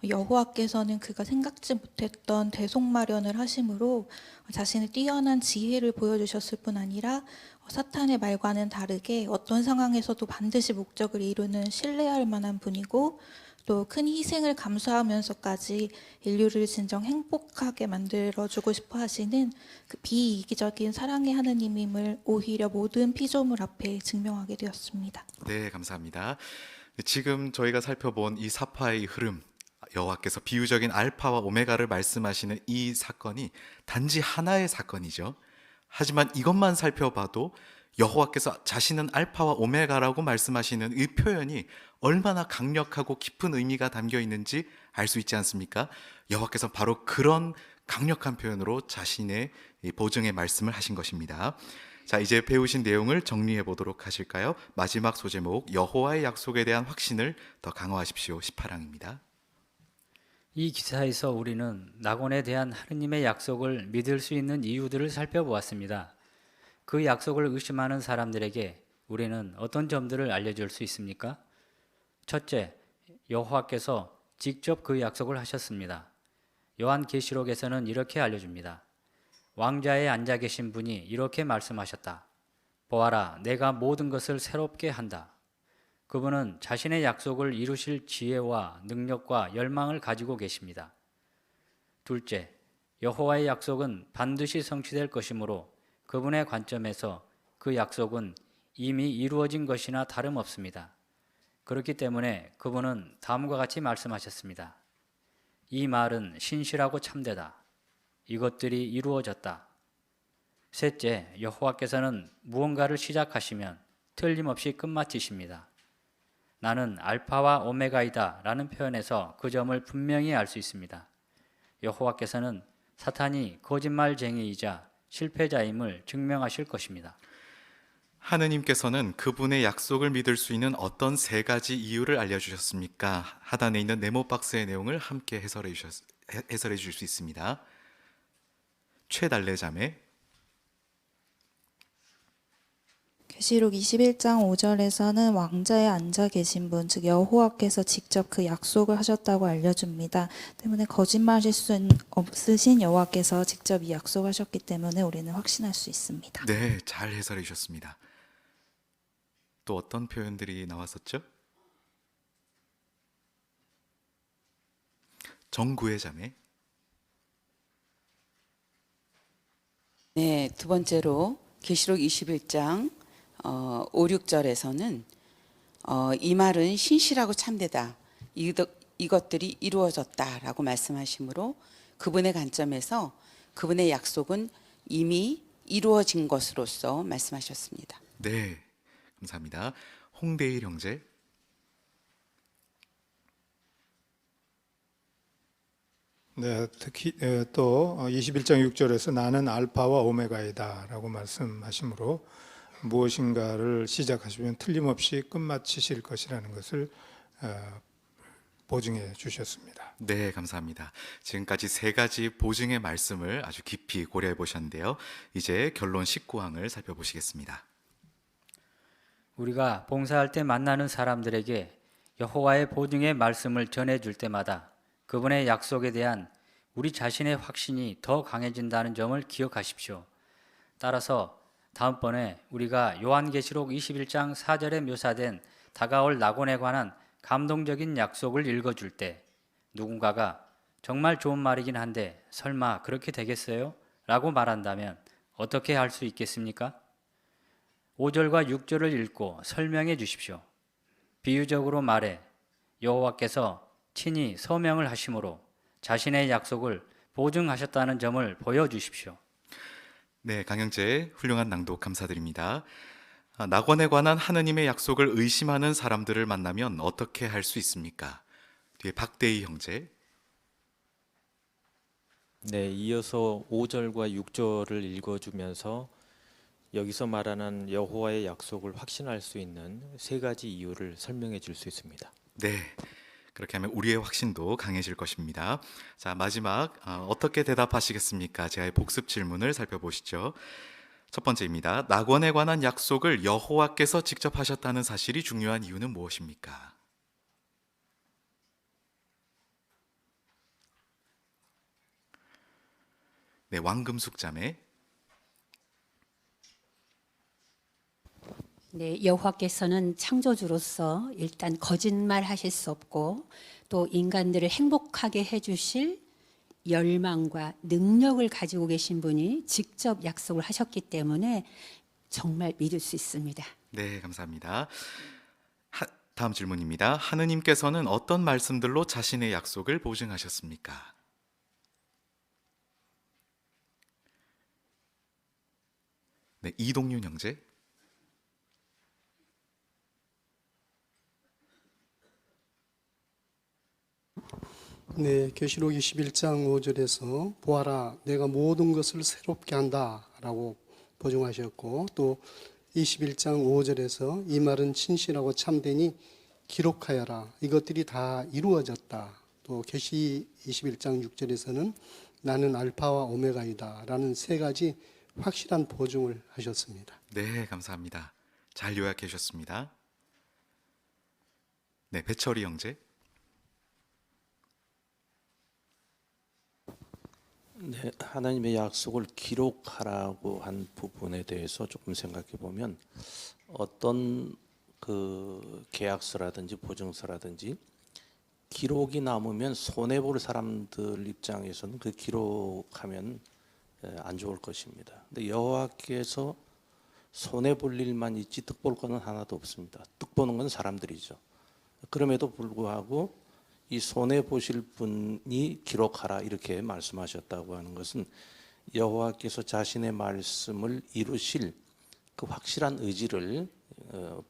S9: 여호와께서는 그가 생각지 못했던 대속 마련을 하심으로 자신의 뛰어난 지혜를 보여주셨을 뿐 아니라 사탄의 말과는 다르게 어떤 상황에서도 반드시 목적을 이루는 신뢰할 만한 분이고 또 큰 희생을 감수하면서까지 인류를 진정 행복하게 만들어주고 싶어 하시는 그 비이기적인 사랑의 하느님임을 오히려 모든 피조물 앞에 증명하게 되었습니다.
S3: 네, 감사합니다. 지금 저희가 살펴본 이 사파의 흐름, 여호와께서 비유적인 알파와 오메가를 말씀하시는 이 사건이 단지 하나의 사건이죠. 하지만 이것만 살펴봐도 여호와께서 자신은 알파와 오메가라고 말씀하시는 이 표현이 얼마나 강력하고 깊은 의미가 담겨 있는지 알 수 있지 않습니까? 여호와께서 바로 그런 강력한 표현으로 자신의 이 보증의 말씀을 하신 것입니다. 자, 이제 배우신 내용을 정리해 보도록 하실까요? 마지막 소제목 여호와의 약속에 대한 확신을 더 강화하십시오. 18항입니다.
S4: 이 기사에서 우리는 낙원에 대한 하느님의 약속을 믿을 수 있는 이유들을 살펴보았습니다. 그 약속을 의심하는 사람들에게 우리는 어떤 점들을 알려줄 수 있습니까? 첫째, 여호와께서 직접 그 약속을 하셨습니다. 요한계시록에서는 이렇게 알려줍니다. 왕자에 앉아 계신 분이 이렇게 말씀하셨다. 보아라, 내가 모든 것을 새롭게 한다. 그분은 자신의 약속을 이루실 지혜와 능력과 열망을 가지고 계십니다. 둘째, 여호와의 약속은 반드시 성취될 것이므로 그분의 관점에서 그 약속은 이미 이루어진 것이나 다름없습니다. 그렇기 때문에 그분은 다음과 같이 말씀하셨습니다. 이 말은 신실하고 참되다. 이것들이 이루어졌다. 셋째, 여호와께서는 무언가를 시작하시면 틀림없이 끝마치십니다. 나는 알파와 오메가이다 라는 표현에서 그 점을 분명히 알 수 있습니다. 여호와께서는 사탄이 거짓말쟁이이자 실패자임을 증명하실 것입니다.
S3: 하느님께서는 그분의 약속을 믿을 수 있는 어떤 세 가지 이유를 알려주셨습니까? 하단에 있는 네모 박스의 내용을 함께 해설해 주실 수 있습니다. 최달래 자매.
S9: 계시록 21장 5절에서는 왕자에 앉아 계신 분, 즉 여호와께서 직접 그 약속을 하셨다고 알려줍니다. 때문에 거짓말일 수 없으신 여호와께서 직접 이 약속하셨기 때문에 우리는 확신할 수 있습니다.
S3: 네, 잘 해설해 주셨습니다. 또 어떤 표현들이 나왔었죠? 정구의 자매.
S10: 네, 두 번째로 계시록 21장 5, 6절에서는 이 말은 신실하고 참되다. 이것들이 이루어졌다라고 말씀하시므로 그분의 관점에서 그분의 약속은 이미 이루어진 것으로서 말씀하셨습니다.
S3: 네, 감사합니다. 홍대일 형제.
S11: 네, 특히 또 21장 6절에서 나는 알파와 오메가이다라고 말씀하시므로 무엇인가를 시작하시면 틀림없이 끝마치실 것이라는 것을 보증해 주셨습니다.
S3: 네, 감사합니다. 지금까지 세 가지 보증의 말씀을 아주 깊이 고려해 보셨는데요. 이제 결론 19항을 살펴보시겠습니다.
S4: 우리가 봉사할 때 만나는 사람들에게 여호와의 보증의 말씀을 전해줄 때마다 그분의 약속에 대한 우리 자신의 확신이 더 강해진다는 점을 기억하십시오. 따라서 다음번에 우리가 요한계시록 21장 4절에 묘사된 다가올 낙원에 관한 감동적인 약속을 읽어줄 때 누군가가 정말 좋은 말이긴 한데 설마 그렇게 되겠어요? 라고 말한다면 어떻게 할 수 있겠습니까? 5절과 6절을 읽고 설명해 주십시오. 비유적으로 말해 여호와께서 친히 서명을 하심으로 자신의 약속을 보증하셨다는 점을 보여주십시오.
S3: 네, 강영재 훌륭한 낭독 감사드립니다. 낙원에 관한 하느님의 약속을 의심하는 사람들을 만나면 어떻게 할 수 있습니까? 뒤에 박대희 형제.
S12: 네, 이어서 5절과 6절을 읽어주면서 여기서 말하는 여호와의 약속을 확신할 수 있는 세 가지 이유를 설명해 줄 수 있습니다.
S3: 네, 그렇게 하면 우리의 확신도 강해질 것입니다. 자, 마지막 어떻게 대답하시겠습니까? 제가 복습 질문을 살펴보시죠. 첫 번째입니다. 낙원에 관한 약속을 여호와께서 직접 하셨다는 사실이 중요한 이유는 무엇입니까? 네, 왕금숙 자매.
S24: 네, 여호와께서는 창조주로서 일단 거짓말 하실 수 없고 또 인간들을 행복하게 해주실 열망과 능력을 가지고 계신 분이 직접 약속을 하셨기 때문에 정말 믿을 수 있습니다.
S3: 네, 감사합니다. 다음 질문입니다. 하느님께서는 어떤 말씀들로 자신의 약속을 보증하셨습니까? 네, 이동윤 형제.
S21: 네, 계시록 21장 5절에서 보아라 내가 모든 것을 새롭게 한다라고 보증하셨고 또 21장 5절에서 이 말은 진실하고 참되니 기록하여라 이것들이 다 이루어졌다. 또 계시 21장 6절에서는 나는 알파와 오메가이다 라는 세 가지 확실한 보증을 하셨습니다.
S3: 네, 감사합니다. 잘 요약해 주셨습니다. 네, 배철이 형제.
S13: 네, 하나님의 약속을 기록하라고 한 부분에 대해서 조금 생각해 보면 어떤 그 계약서라든지 보증서라든지 기록이 남으면 손해 볼 사람들 입장에서는 그 기록하면 안 좋을 것입니다. 근데 여호와께서 손해 볼 일만 있지 득 볼 거는 하나도 없습니다. 득 보는 건 사람들이죠. 그럼에도 불구하고 이 손해 보실 분이 기록하라 이렇게 말씀하셨다고 하는 것은 여호와께서 자신의 말씀을 이루실 그 확실한 의지를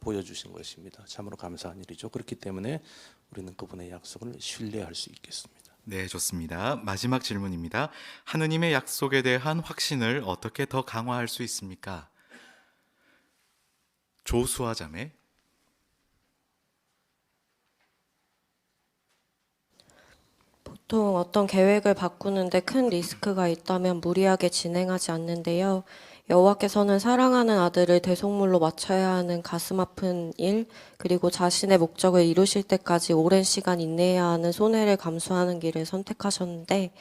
S13: 보여주신 것입니다. 참으로 감사한 일이죠. 그렇기 때문에 우리는 그분의 약속을 신뢰할 수 있겠습니다.
S3: 네, 좋습니다. 마지막 질문입니다. 하느님의 약속에 대한 확신을 어떻게 더 강화할 수 있습니까? 조수아 자매.
S14: 보통 어떤 계획을 바꾸는데 큰 리스크가 있다면 무리하게 진행하지 않는데요. 여호와께서는 사랑하는 아들을 대속물로 맞춰야 하는 가슴 아픈 일, 그리고 자신의 목적을 이루실 때까지 오랜 시간 인내해야 하는 손해를 감수하는 길을 선택하셨는데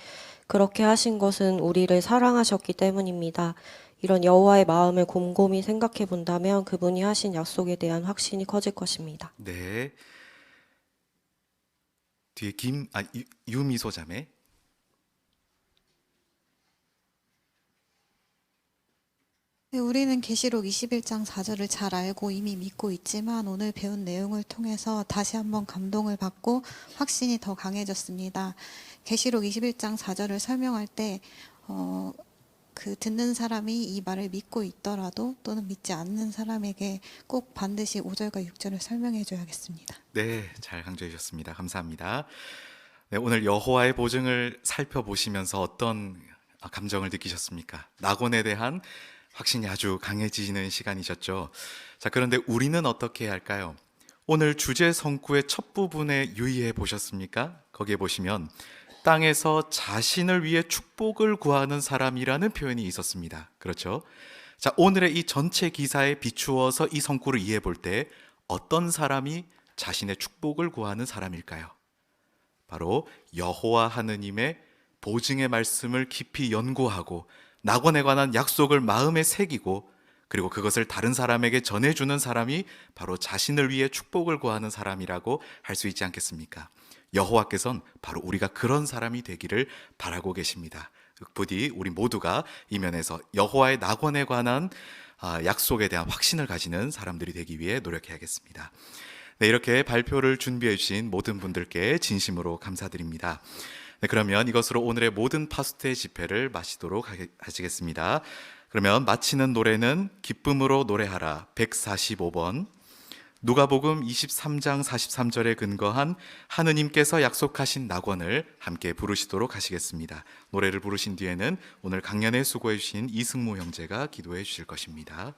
S14: 그렇게 하신 것은 우리를 사랑하셨기 때문입니다. 이런 여호와의 마음을 곰곰이 생각해 본다면 그분이 하신 약속에 대한 확신이 커질 것입니다.
S3: 네. 뒤에 유미소 자매.
S15: 네, 우리는 계시록 21장 4절을 잘 알고 이미 믿고 있지만 오늘 배운 내용을 통해서 다시 한번 감동을 받고 확신이 더 강해졌습니다. 계시록 21장 4절을 설명할 때 그 듣는 사람이 이 말을 믿고 있더라도 또는 믿지 않는 사람에게 꼭 반드시 5절과 6절을 설명해 줘야겠습니다.
S3: 네, 잘 강조해 주셨습니다. 감사합니다. 네, 오늘 여호와의 보증을 살펴보시면서 어떤 감정을 느끼셨습니까? 낙원에 대한 확신이 아주 강해지는 시간이셨죠. 자, 그런데 우리는 어떻게 해야 할까요? 오늘 주제 성구의 첫 부분에 유의해 보셨습니까? 거기에 보시면 땅에서 자신을 위해 축복을 구하는 사람이라는 표현이 있었습니다. 그렇죠? 자, 오늘의 이 전체 기사에 비추어서 이 성구를 이해해 볼 때 어떤 사람이 자신의 축복을 구하는 사람일까요? 바로 여호와 하느님의 보증의 말씀을 깊이 연구하고 낙원에 관한 약속을 마음에 새기고 그리고 그것을 다른 사람에게 전해주는 사람이 바로 자신을 위해 축복을 구하는 사람이라고 할 수 있지 않겠습니까? 여호와께서는 바로 우리가 그런 사람이 되기를 바라고 계십니다. 부디 우리 모두가 이 면에서 여호와의 낙원에 관한 약속에 대한 확신을 가지는 사람들이 되기 위해 노력해야겠습니다. 네, 이렇게 발표를 준비해 주신 모든 분들께 진심으로 감사드립니다. 네, 그러면 이것으로 오늘의 모든 파스텔 집회를 마치도록 하시겠습니다. 그러면 마치는 노래는 기쁨으로 노래하라 145번, 누가복음 23장 43절에 근거한 하느님께서 약속하신 낙원을 함께 부르시도록 하시겠습니다. 노래를 부르신 뒤에는 오늘 강연에 수고해 주신 이승무 형제가 기도해 주실 것입니다.